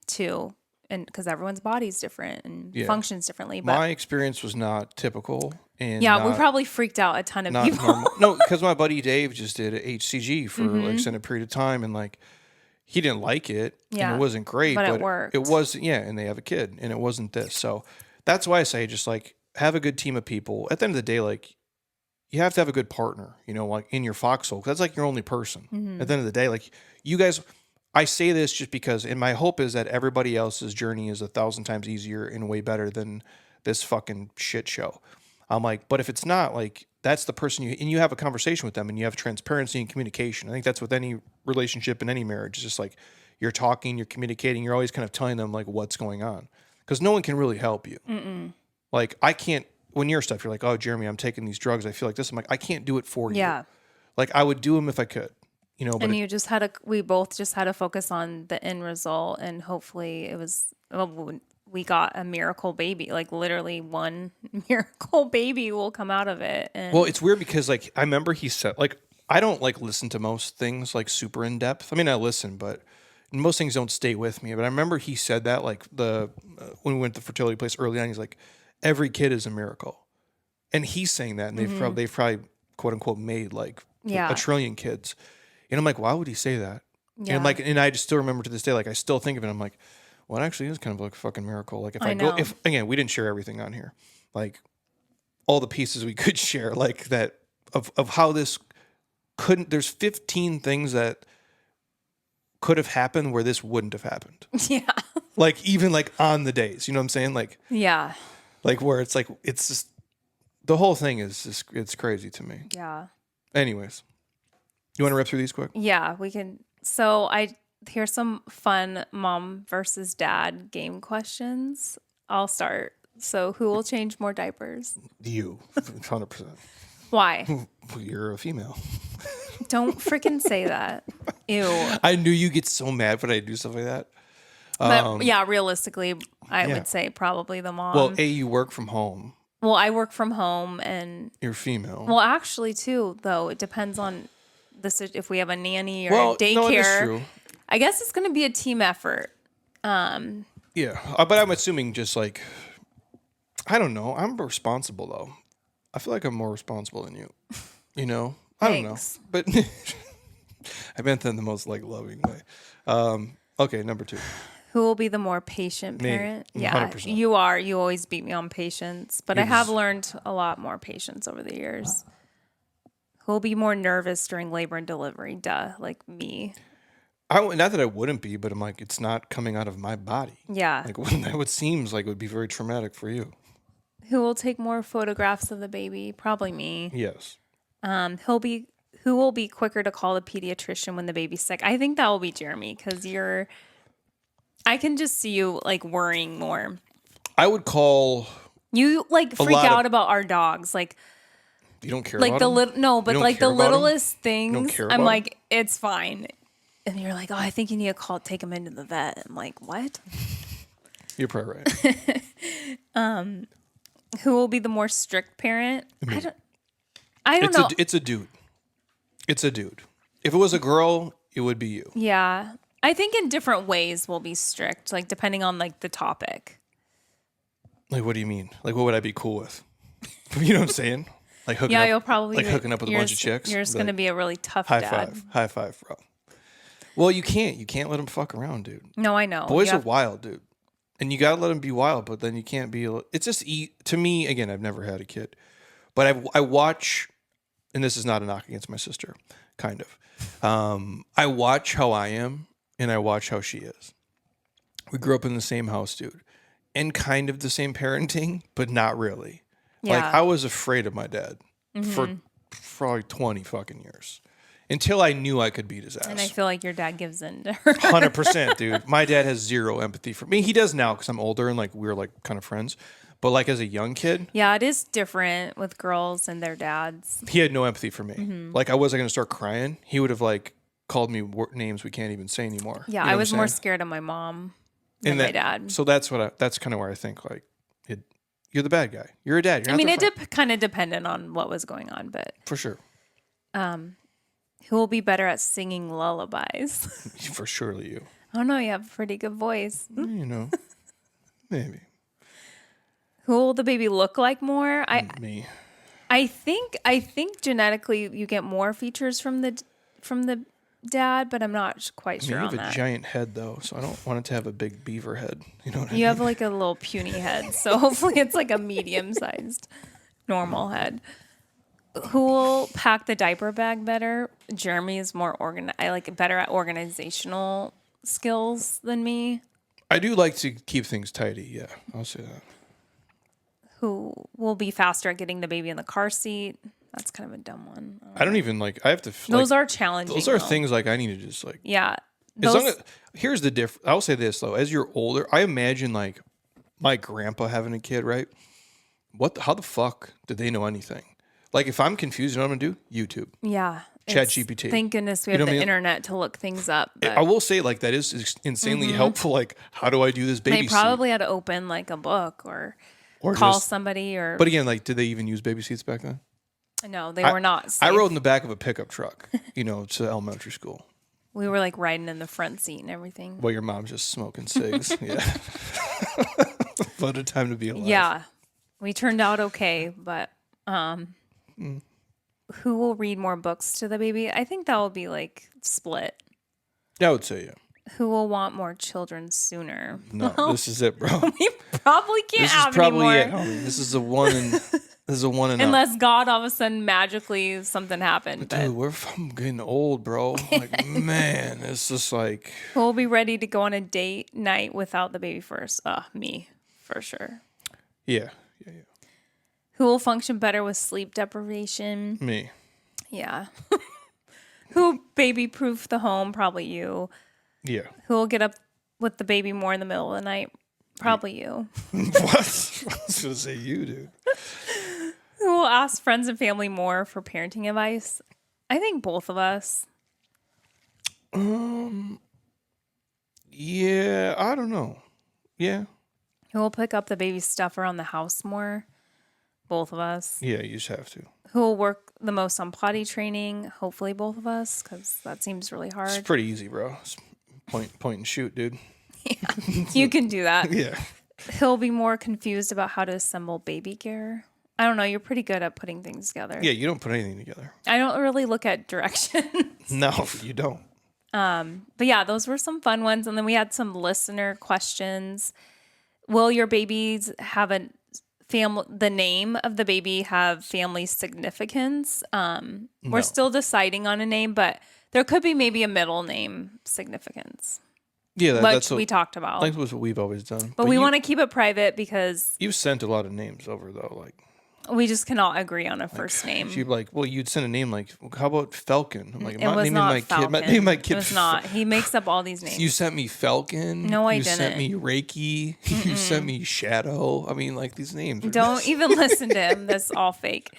S2: too. And because everyone's body's different and functions differently. But
S1: My experience was not typical, and
S2: yeah, we
S1: not-
S2: probably freaked out a ton of
S1: not
S2: people.
S1: normal. No, because my buddy Dave just did a HCG for like extended period of time, and like he didn't like it,
S2: Yeah,
S1: and it wasn't great,
S2: but
S1: but
S2: it worked.
S1: It was, yeah, and they have a kid, and it wasn't this. So that's why I say just like have a good team of people. At the end of the day, like you have to have a good partner, you know, like in your foxhole, 'cause that's like your only person. At the end of the day, like you guys. I say this just because, and my hope is that everybody else's journey is 1,000 times easier and way better than this fucking shit show. I'm like, but if it's not, like, that's the person and you have a conversation with them and you have transparency and communication. I think that's with any relationship and any marriage. It's just like you're talking, you're communicating, you're always kind of telling them like what's going on, because no one can really help you. Like I can't, when you're stuff, you're like, oh, Jeremy, I'm taking these drugs. I feel like this. I'm like, I can't do it for you.
S2: Yeah.
S1: Like I would do them if I could. You know, but
S2: And we both just had to focus on the end result, and hopefully we got a miracle baby, like literally one miracle baby will come out of it. And
S1: well, it's weird because like I remember he said, like, I don't like listen to most things like super in depth. I mean, I listen, but most things don't stay with me. But I remember he said that like when we went to the fertility place early on, he's like, every kid is a miracle, and he's saying that, and they've probably quote unquote made like
S2: Yeah.
S1: a trillion kids. And I'm like, why would he say that?
S2: Yeah.
S1: And like, and I just still remember to this day, like I still think of it. I'm like, well, it actually is kind of like a fucking miracle. Like if
S2: I know.
S1: if again, we didn't share everything on here, like all the pieces we could share, like that of how this couldn't. There's 15 things that could have happened where this wouldn't have happened.
S2: yeah,
S1: Like even like on the days, you know what I'm saying? Like
S2: yeah,
S1: where it's like it's just the whole thing is just it's crazy to me.
S2: yeah,
S1: Anyways, you want to rip through these quick?
S2: yeah. We can. So here's some fun mom versus dad game questions. I'll start. So who will change more diapers?
S1: You, 100%.
S2: Why?
S1: You're a female.
S2: Don't freaking say that. Ew.
S1: I knew you get so mad when I do stuff like that.
S2: But yeah, realistically, I
S1: yeah.
S2: would say probably the mom.
S1: Well, you work from home.
S2: Well, I work from home, and
S1: You're female.
S2: well, actually, too, though, it depends on if we have a nanny or a
S1: well,
S2: daycare.
S1: no, it is true.
S2: I guess it's going to be a team effort.
S1: Yeah, but I'm assuming just like, I don't know. I'm responsible though. I feel like I'm more responsible than you. You know, I don't know,
S2: Thanks.
S1: but I meant that in the most like loving way. Okay, number 2.
S2: Who will be the more patient
S1: Me.
S2: parent?
S1: 100%.
S2: Yeah, you are. You always beat me on patience, but I have learned a lot more patience over the years. Who will be more nervous during labor and delivery? Duh, like me.
S1: Not that I wouldn't be, but I'm like, it's not coming out of my body.
S2: Yeah.
S1: Like that would seems like it would be very traumatic for you.
S2: Who will take more photographs of the baby? Probably me.
S1: Yes.
S2: Who will be quicker to call the pediatrician when the baby's sick? I think that will be Jeremy, because I can just see you like worrying more.
S1: I would call.
S2: You like freak out about our dogs, like
S1: You don't care
S2: like
S1: about
S2: the
S1: them?
S2: little no, but
S1: don't
S2: like
S1: care
S2: the
S1: about 'em?
S2: littlest things.
S1: care
S2: I'm
S1: about
S2: like, it's fine, and you're like, oh, I think you need to take him into the vet. I'm like, what?
S1: You're probably right.
S2: Who will be the more strict parent? I don't know.
S1: It's a dude. It's a dude. If it was a girl, it would be you.
S2: Yeah, I think in different ways we'll be strict, like depending on like the topic.
S1: Like, what do you mean? Like, what would I be cool with? You know what I'm saying? Like hooking up.
S2: You'll probably
S1: like hooking up with a bunch of chicks.
S2: You're just going to be a really tough
S1: high
S2: dad.
S1: High five, bro. Well, you can't let them fuck around, dude.
S2: No, I know.
S1: Boys are wild, dude. And you got to let them be wild, but then you can't be, it's just, to me, again, I've never had a kid, but I watch, and this is not a knock against my sister, kind of. I watch how I am and I watch how she is. We grew up in the same house, dude, and kind of the same parenting, but not really.
S2: Yeah.
S1: Like, I was afraid of my dad for probably 20 fucking years. Until I knew I could beat his ass.
S2: And I feel like your dad gives in to her.
S1: 100%, dude. My dad has zero empathy for me. He does now because I'm older and like we're like kind of friends. But like as a young kid,
S2: Yeah, it is different with girls and their dads.
S1: he had no empathy for me. Like I wasn't gonna start crying. He would have like called me names we can't even say anymore.
S2: Yeah,
S1: You know
S2: I
S1: what
S2: was
S1: I'm
S2: more
S1: saying?
S2: scared of my mom than my dad.
S1: So that's kind of where I think like you're the bad guy. You're a dad. You're
S2: I
S1: not
S2: mean,
S1: their
S2: it
S1: friend.
S2: kind of depended on what was going on, but
S1: For sure.
S2: who will be better at singing lullabies?
S1: For surely you.
S2: I don't know. You have a pretty good voice.
S1: You know, maybe
S2: Who will the baby look like more?
S1: me.
S2: I think genetically you get more features from the dad, but I'm not quite
S1: I mean,
S2: sure
S1: you
S2: on
S1: have a
S2: that.
S1: giant head though, so I don't want it to have a big beaver head. You know what I mean?
S2: You have like a little puny head, so hopefully it's like a medium-sized normal head. Who will pack the diaper bag better? Jeremy is more better at organizational skills than me.
S1: I do like to keep things tidy. Yeah, I'll say that.
S2: Who will be faster at getting the baby in the car seat? That's kind of a dumb one.
S1: I don't even like. I have to.
S2: Those
S1: like,
S2: are challenging.
S1: Those are
S2: though.
S1: things like I need to just like.
S2: Yeah.
S1: As long as, here's the diff. I'll say this though. As you're older, I imagine like my grandpa having a kid, right? How the fuck did they know anything? Like if I'm confused, you know what I'm gonna do? YouTube.
S2: Yeah.
S1: ChatGPT.
S2: Thank goodness we
S1: You
S2: have
S1: know
S2: the
S1: what I mean?
S2: internet to look things up. But
S1: I will say like that is insanely helpful. Like how do I do this baby
S2: they probably had to open like a book or
S1: Or
S2: call
S1: just-
S2: somebody or.
S1: But again, like did they even use baby seats back then?
S2: No, they were not.
S1: I
S2: safe.
S1: rode in the back of a pickup truck, to elementary school.
S2: We were like riding in the front seat and everything.
S1: While your mom's just smoking cigs. Yeah. What a time to be alive.
S2: Yeah. We turned out okay, but who will read more books to the baby? I think that will be like split.
S1: I would say, yeah.
S2: Who will want more children sooner?
S1: No, this is it, bro.
S2: We probably can't
S1: This is
S2: have
S1: probably
S2: any
S1: it,
S2: more.
S1: homie. This is a one and
S2: Unless God all of a sudden magically something happened. But
S1: Dude, I'm getting old, bro. Like, man, it's just like
S2: who will be ready to go on a date night without the baby first? Me, for sure.
S1: yeah.
S2: Who will function better with sleep deprivation?
S1: Me.
S2: Yeah. Who will baby proof the home? Probably you.
S1: Yeah.
S2: Who will get up with the baby more in the middle of the night? Probably you.
S1: What? I was gonna say you, dude.
S2: Who will ask friends and family more for parenting advice? I think both of us.
S1: Um, yeah, I don't know. Yeah,
S2: Who will pick up the baby stuff around the house more? Both of us.
S1: yeah, you just have to.
S2: Who will work the most on potty training? Hopefully both of us, because that seems really
S1: It's
S2: hard.
S1: pretty easy, bro. It's point and shoot, dude.
S2: You can do that.
S1: Yeah.
S2: He'll be more confused about how to assemble baby gear. I don't know. You're pretty good at putting things together.
S1: Yeah, you don't put anything together.
S2: I don't really look at directions.
S1: No, you don't.
S2: But yeah, those were some fun ones. And then we had some listener questions. Will your babies have a family? The name of the baby have family significance?
S1: No.
S2: We're still deciding on a name, but there could be maybe a middle name significance,
S1: Yeah,
S2: which
S1: that's
S2: we talked about.
S1: That's what we've always done.
S2: But we want to keep it private because
S1: You sent a lot of names over though, like
S2: we just cannot agree on a first name.
S1: you'd like, well, you'd send a name like, how about Falcon? I'm like, I'm
S2: It
S1: not
S2: was
S1: naming
S2: not
S1: my
S2: Falcon.
S1: kid. I'm not naming my kid.
S2: It was not. He makes up all these names.
S1: You sent me Falcon.
S2: No, I
S1: you sent me
S2: didn't.
S1: Reiki. You sent me Shadow. I mean, like these names. Are
S2: Don't
S1: just-
S2: even listen to him. That's all fake.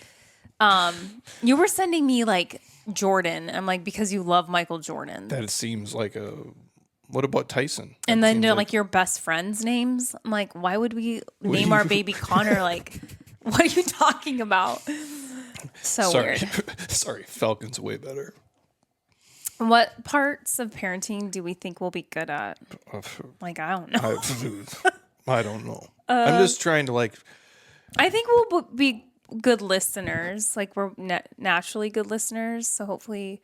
S2: You were sending me like Jordan. I'm like, because you love Michael Jordan.
S1: That seems like a. What about Tyson?
S2: And
S1: That
S2: then
S1: seems
S2: they're like your best friends' names. I'm like, why would we name our baby Connor? Like, what are you talking about? So
S1: sorry,
S2: weird.
S1: sorry. Falcon's way better.
S2: What parts of parenting do we think we'll be good at? Like, I don't know.
S1: I don't know. I'm just trying to like.
S2: I think we'll be good listeners. Like, we're naturally good listeners. So hopefully,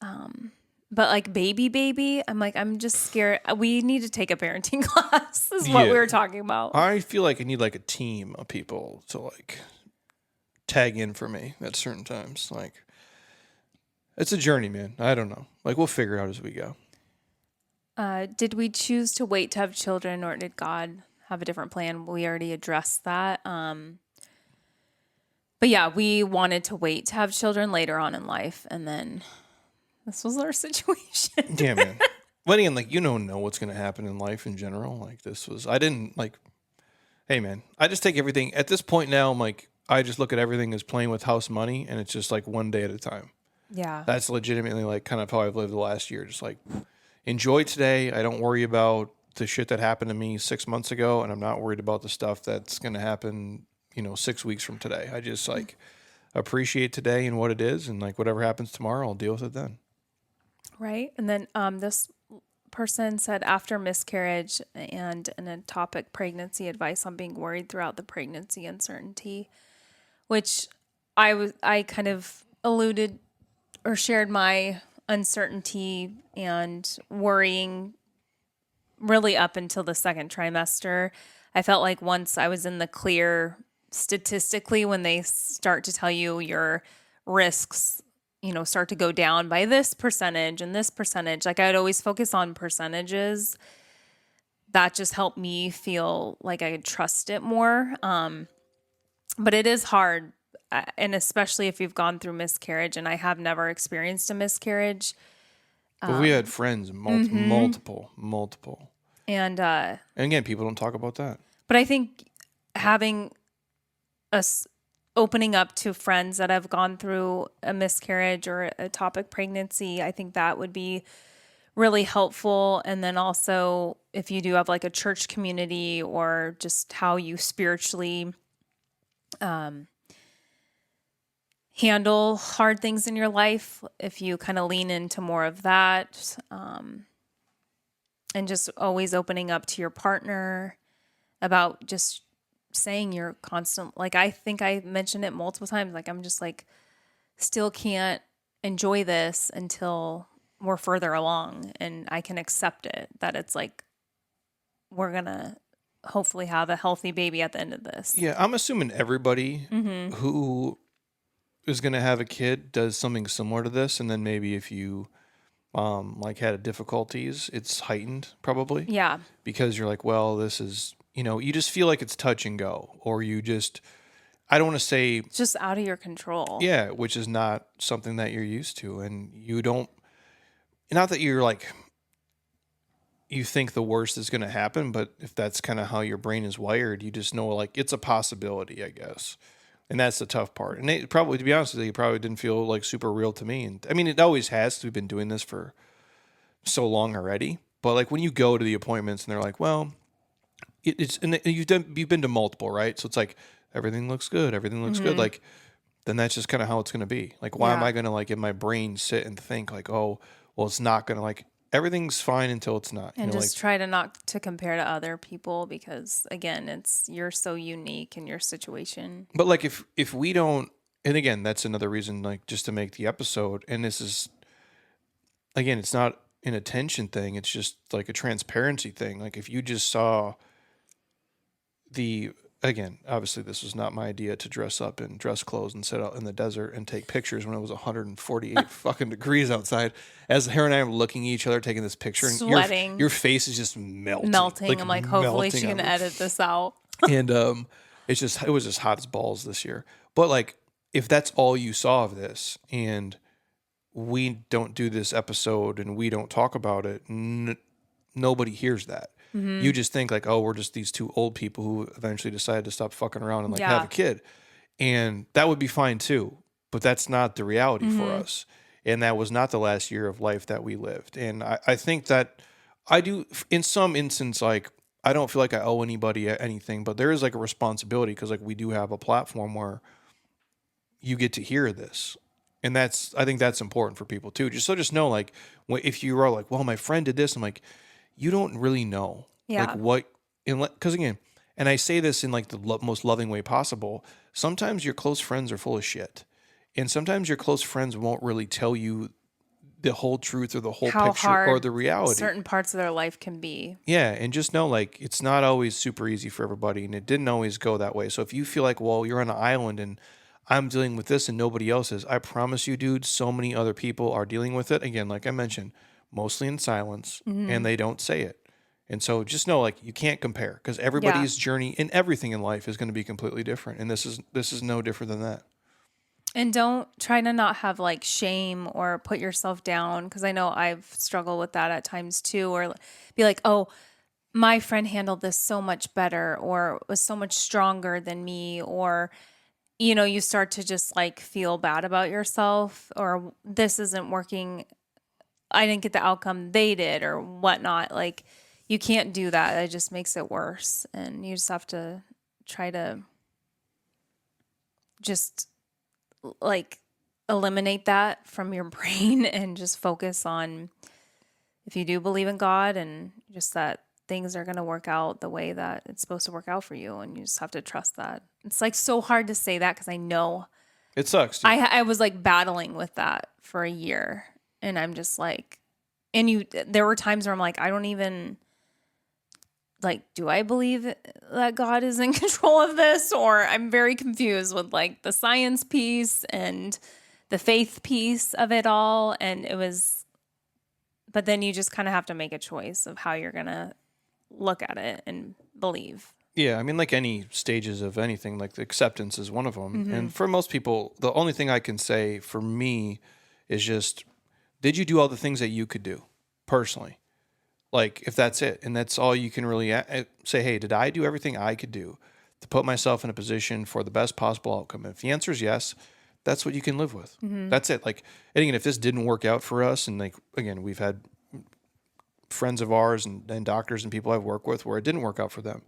S2: but like baby, I'm like, I'm just scared. We need to take a parenting class is what we
S1: Yeah.
S2: were talking about.
S1: I feel like I need like a team of people to like tag in for me at certain times. Like, it's a journey, man. I don't know. Like, we'll figure it out as we go.
S2: Did we choose to wait to have children, or did God have a different plan? We already addressed that. But yeah, we wanted to wait to have children later on in life, and then this was our situation.
S1: Yeah, man. But again, like, you don't know what's going to happen in life in general. Like, I didn't like, hey, man, I just take everything at this point now. I'm like, I just look at everything as playing with house money, and it's just like one day at a time.
S2: Yeah.
S1: That's legitimately like kind of how I've lived the last year. Just like enjoy today. I don't worry about the shit that happened to me 6 months ago, and I'm not worried about the stuff that's going to happen, 6 weeks from today. I just like appreciate today and what it is, and like whatever happens tomorrow, I'll deal with it then.
S2: Right. And then this person said after miscarriage and an ectopic pregnancy, advice on being worried throughout the pregnancy, uncertainty, which I kind of alluded or shared my uncertainty and worrying really up until the second trimester. I felt like once I was in the clear statistically, when they start to tell you your risks, start to go down by this percentage and this percentage, like I'd always focus on percentages. That just helped me feel like I could trust it more. But it is hard. And especially if you've gone through miscarriage, and I have never experienced a miscarriage.
S1: But we had friends, multiple.
S2: And
S1: again, people don't talk about that.
S2: but I think having us opening up to friends that have gone through a miscarriage or a ectopic pregnancy, I think that would be really helpful. And then also if you do have like a church community or just how you spiritually handle hard things in your life, if you kind of lean into more of that, and just always opening up to your partner about just saying you're constant. Like, I think I mentioned it multiple times. Like, I'm just like, still can't enjoy this until we're further along and I can accept it, that it's like, we're going to hopefully have a healthy baby at the end of this.
S1: Yeah, I'm assuming everybody who is going to have a kid does something similar to this, and then maybe if you like had difficulties, it's heightened probably.
S2: Yeah.
S1: Because you're like, well, this is, you just feel like it's touch and go, or you just, I don't want to say,
S2: It's just out of your control.
S1: yeah, which is not something that you're used to, and you don't, not that you're like, you think the worst is going to happen, but if that's kind of how your brain is wired, you just know like it's a possibility, I guess. And that's the tough part. And it probably, to be honest with you, it probably didn't feel like super real to me. And I mean, it always has, 'cause we've been doing this for so long already. But like when you go to the appointments and they're like, well, it's, and you've been to multiple, right? So it's like, everything looks good. Everything looks good. Like, then that's just kind of how it's going to be. Like, why am
S2: Yeah.
S1: I going to like in my brain sit and think like, oh, well, it's not going to like, everything's fine until it's not,
S2: And
S1: like,
S2: just try to not to compare to other people because again, you're so unique in your situation.
S1: but like if we don't, and again, that's another reason, like just to make the episode, and this is, again, it's not an attention thing. It's just like a transparency thing. Like if you just saw the, again, obviously this was not my idea to dress up in dress clothes and sit out in the desert and take pictures when it was 148 fucking degrees outside. As her and I are looking at each other, taking this picture, and
S2: Sweating.
S1: your face is just melting.
S2: Melting. I'm like, hopefully she
S1: melting
S2: can
S1: on me.
S2: edit this out.
S1: And it was just hot as balls this year. But like, if that's all you saw of this, and we don't do this episode and we don't talk about it, nobody hears that. You just think like, oh, we're just these two old people who eventually decided to stop fucking around and like have
S2: Yeah.
S1: a kid, and that would be fine too. But that's not the reality for us, and that was not the last year of life that we lived. And I think that I do, in some instance, like I don't feel like I owe anybody anything, but there is like a responsibility because like we do have a platform where you get to hear this. And that's, I think that's important for people too. Just know, like, if you are like, well, my friend did this, I'm like, you don't really know,
S2: Yeah.
S1: like what, because again, and I say this in like the most loving way possible. Sometimes your close friends are full of shit, and sometimes your close friends won't really tell you the whole truth or the whole
S2: How
S1: picture
S2: hard
S1: or the reality.
S2: certain parts of their life can be.
S1: Yeah, and just know like it's not always super easy for everybody, and it didn't always go that way. So if you feel like, well, you're on an island and I'm dealing with this and nobody else is, I promise you, dude, so many other people are dealing with it. Again, like I mentioned, mostly in silence, and they don't say it. And so just know like you can't compare because everybody's journey and everything in life is going to be completely different, and this is no different than that.
S2: And don't try to not have like shame or put yourself down because I know I've struggled with that at times too, or be like, oh, my friend handled this so much better or was so much stronger than me, or you start to just like feel bad about yourself, or this isn't working. I didn't get the outcome they did or whatnot. Like you can't do that. It just makes it worse. And you just have to try to just like eliminate that from your brain and just focus on if you do believe in God and just that things are going to work out the way that it's supposed to work out for you. And you just have to trust that. It's like so hard to say that because I know
S1: It sucks. Dude.
S2: I was like battling with that for a year, and I'm just like, and there were times where I'm like, I don't even like, do I believe that God is in control of this? Or I'm very confused with like the science piece and the faith piece of it all. And but then you just kind of have to make a choice of how you're going to look at it and believe.
S1: Yeah, I mean, like any stages of anything, like the acceptance is one of them. And for most people, the only thing I can say for me is just, did you do all the things that you could do personally? Like, if that's it, and that's all you can really say, hey, did I do everything I could do to put myself in a position for the best possible outcome? If the answer is yes, that's what you can live with. That's it. Like, and again, if this didn't work out for us, and like, again, we've had friends of ours and doctors and people I've worked with where it didn't work out for them.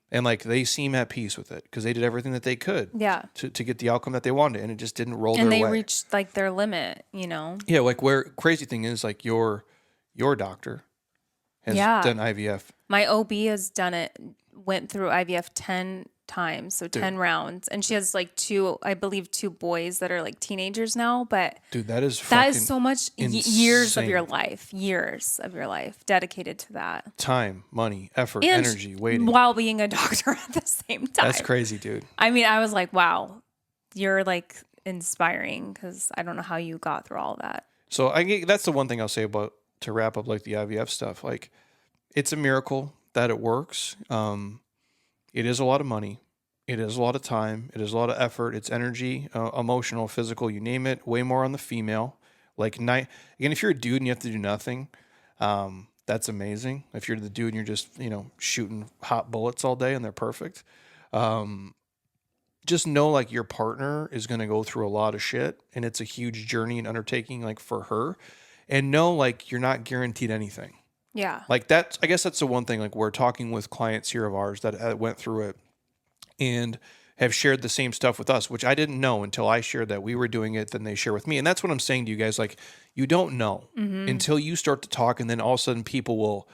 S1: And like they seem at peace with it because they did everything that they could to get the outcome that they wanted, and it just didn't roll
S2: and
S1: their way.
S2: they reached like their limit,
S1: Yeah, like where crazy thing is like your doctor has done IVF.
S2: My OB has done it, went through IVF 10 times, so 10 rounds. And she has like two boys that are like teenagers now, but
S1: dude, that is
S2: so much years of your life dedicated to that.
S1: Time, money, effort,
S2: And
S1: energy, waiting.
S2: While being a doctor at the same time.
S1: That's crazy, dude.
S2: I mean, I was like, wow, you're like inspiring because I don't know how you got through all of that.
S1: So that's the one thing I'll say about, to wrap up like the IVF stuff. Like, it's a miracle that it works. It is a lot of money. It is a lot of time. It is a lot of effort. It's energy, emotional, physical, you name it. Way more on the female. Like again, if you're a dude and you have to do nothing, that's amazing. If you're the dude and you're just shooting hot bullets all day and they're perfect, just know like your partner is going to go through a lot of shit, and it's a huge journey and undertaking like for her, and know like you're not guaranteed anything.
S2: Yeah.
S1: Like that, I guess that's the one thing. Like we're talking with clients here of ours that went through it and have shared the same stuff with us, which I didn't know until I shared that we were doing it. Then they share with me, and that's what I'm saying to you guys. Like you don't know until you start to talk, and then all of a sudden people will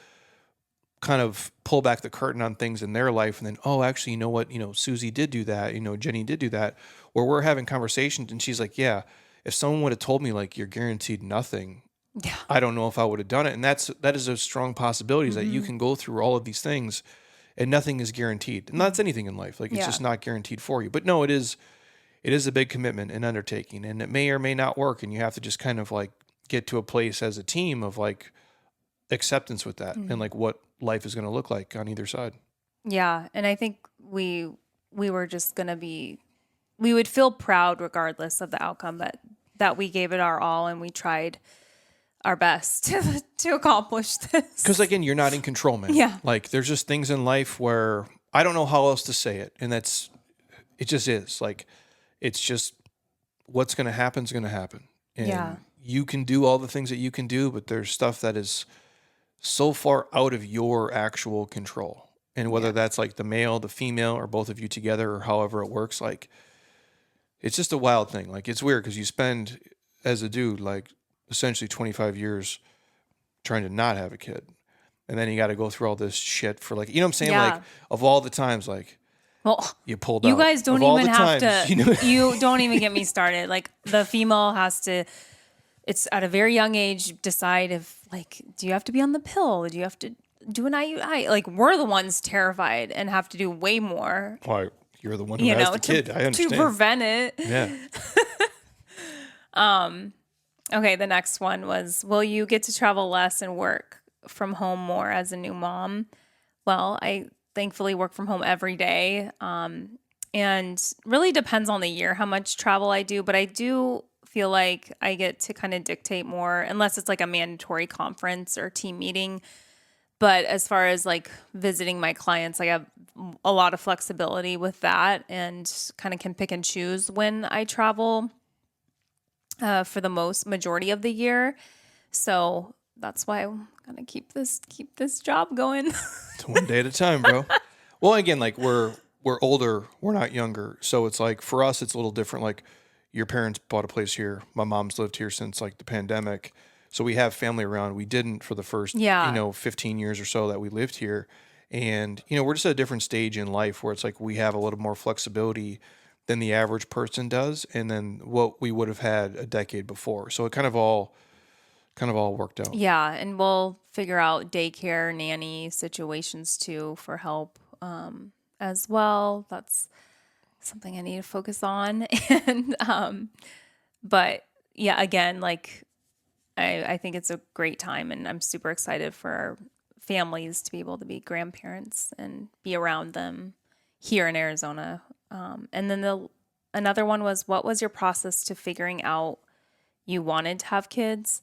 S1: kind of pull back the curtain on things in their life, and then, oh, actually, you know what, Susie did do that, Jenny did do that, or we're having conversations and she's like, yeah, if someone would have told me like you're guaranteed nothing,
S2: Yeah.
S1: I don't know if I would have done it. And that is a strong possibility, is that you can go through all of these things and nothing is guaranteed. And that's anything in life. Like it's just not guaranteed for you. But no, it is a big commitment and undertaking, and it may or may not work, and you have to just kind of like get to a place as a team of like acceptance with that and like what life is going to look like on either side.
S2: Yeah. And I think we were just going to we would feel proud regardless of the outcome, that we gave it our all and we tried our best to accomplish this.
S1: Because again, you're not in control, man.
S2: Yeah.
S1: Like there's just things in life where I don't know how else to say it. And it just is like, it's just what's going to happen is going to happen. And you can do all the things that you can do, but there's stuff that is so far out of your actual control. And whether that's like the male, the female, or both of you together, or however it works, like it's just a wild thing. Like it's weird because you spend as a dude, like essentially 25 years trying to not have a kid. And then you got to go through all this shit for like, you know what I'm saying?
S2: Yeah.
S1: Like of all the times, like you pulled out.
S2: You guys don't even have to,
S1: you
S2: you don't even get me started. Like the female has to, it's at a very young age, decide if like, do you have to be on the pill? Do you have to do an IUI? Like we're the ones terrified and have to do way more.
S1: Why? You're the one who has the kid. I understand.
S2: To prevent it.
S1: Yeah.
S2: Okay, the next one was, will you get to travel less and work from home more as a new mom? Well, I thankfully work from home every day. And really depends on the year how much travel I do, but I do feel like I get to kind of dictate more, unless it's like a mandatory conference or team meeting. But as far as like visiting my clients, I have a lot of flexibility with that and kind of can pick and choose when I travel for the majority of the year. So that's why I'm gonna keep this job going.
S1: It's one day at a time, bro. Well, again, like we're older, we're not younger. So it's like for us, it's a little different. Like your parents bought a place here. My mom's lived here since like the pandemic. So we have family around. We didn't for the first, 15 years or so that we lived here. And, we're just at a different stage in life where it's like we have a little more flexibility than the average person does, and then what we would have had a decade before. So it kind of all worked out.
S2: Yeah, and we'll figure out daycare, nanny situations too for help as well. That's something I need to focus on. And but yeah, again, like I think it's a great time, and I'm super excited for our families to be able to be grandparents and be around them here in Arizona. And then another one was, what was your process to figuring out you wanted to have kids?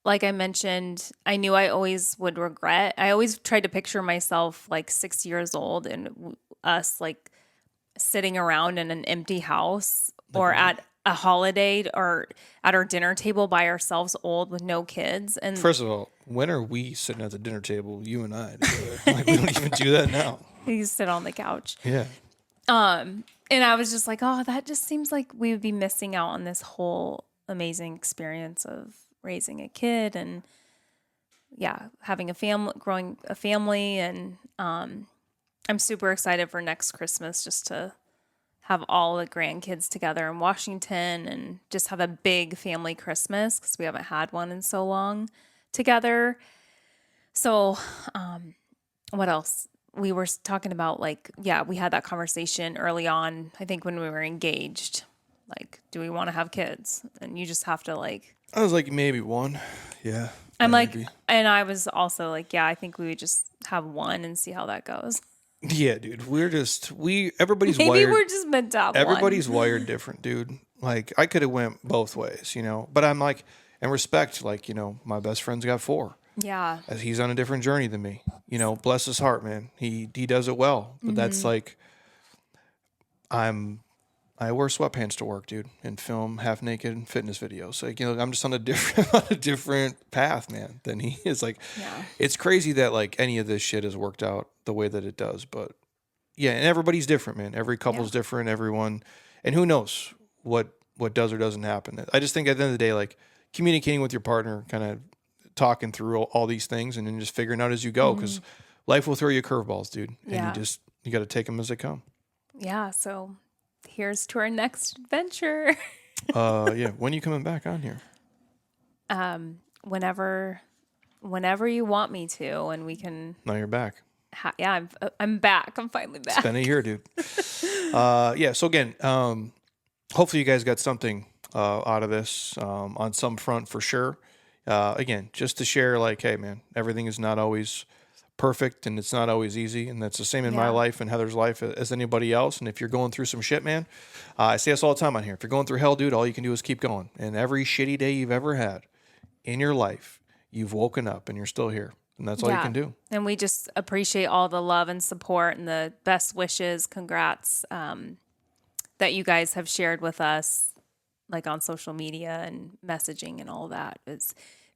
S2: Like I mentioned, I knew I always would regret. I always tried to picture myself like 6 years old and us like sitting around in an empty house or at a holiday or at our dinner table by ourselves, old with no kids. And
S1: first of all, when are we sitting at the dinner table, you and I? Like, we don't even do that now.
S2: You sit on the couch.
S1: Yeah.
S2: And I was just like, oh, that just seems like we would be missing out on this whole amazing experience of raising a kid and having a family, growing a family. And I'm super excited for next Christmas just to have all the grandkids together in Washington and just have a big family Christmas because we haven't had one in so long together. So what else? We were talking about we had that conversation early on, I think when we were engaged, like, do we want to have kids? And you just have to I
S1: was like, maybe one. Yeah.
S2: I'm
S1: maybe.
S2: like, and I was also like, yeah, I think we would just have one and see how that goes.
S1: Yeah, dude. Everybody's
S2: Maybe
S1: wired.
S2: we're just meant to have
S1: Everybody's
S2: one.
S1: wired different, dude. Like I could have went both ways, but I'm like, and respect, my best friend's got 4.
S2: Yeah.
S1: As he's on a different journey than me. Bless his heart, man. He does it well. But that's like, I wear sweatpants to work, dude, and film half naked fitness videos. Like, I'm just on a different on a different path, man, than he is. Like,
S2: Yeah.
S1: it's crazy that like any of this shit has worked out the way that it does. But yeah, and everybody's different, man. Every couple's different. Everyone, and who knows what does or doesn't happen. I just think at the end of the day, like communicating with your partner, kind of talking through all these things, and then just figuring out as you go, because life will throw you curveballs, dude, and
S2: Yeah.
S1: you got to take them as they come.
S2: Yeah. So here's to our next adventure.
S1: Yeah. When are you coming back on here?
S2: Whenever you want me to, and we can.
S1: Now you're back.
S2: Yeah, I'm back. I'm finally back.
S1: It's been a year, dude. Yeah. So again, hopefully you guys got something out of this on some front for sure. Again, just to share, like, hey, man, everything is not always perfect and it's not always easy. And that's the same in my life and Heather's life as anybody else. And if you're going through some shit, man, I say this all the time on here. If you're going through hell, dude, all you can do is keep going. And every shitty day you've ever had in your life, you've woken up and you're still here. And that's all you can do.
S2: And we just appreciate all the love and support and the best wishes. Congrats that you guys have shared with us, like on social media and messaging and all that. It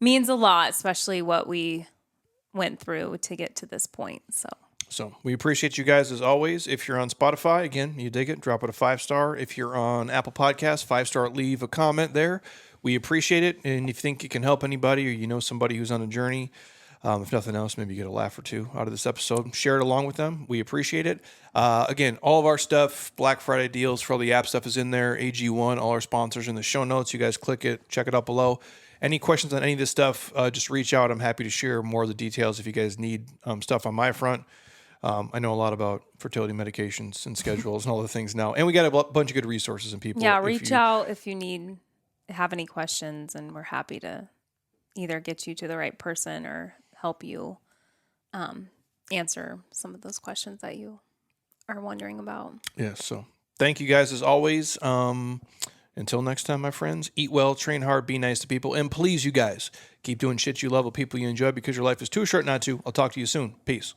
S2: means a lot, especially what we went through to get to this point. So
S1: we appreciate you guys as always. If you're on Spotify, again, you dig it, drop it a 5-star. If you're on Apple Podcasts, 5-star, leave a comment there. We appreciate it. And if you think it can help anybody or you know somebody who's on a journey, if nothing else, maybe you get a laugh or two out of this episode. Share it along with them. We appreciate it. Again, all of our stuff, Black Friday deals for all the app stuff is in there. AG1, all our sponsors in the show notes. You guys click it, check it out below. Any questions on any of this stuff, just reach out. I'm happy to share more of the details if you guys need stuff on my front. I know a lot about fertility medications and schedules and all the things now. And we got a bunch of good resources and people.
S2: yeah, reach out if you have any questions, and we're happy to either get you to the right person or help you answer some of those questions that you are wondering about.
S1: Yeah, so thank you guys as always. Until next time, my friends, eat well, train hard, be nice to people, and please, you guys, keep doing shit you love with people you enjoy because your life is too short not to. I'll talk to you soon. Peace.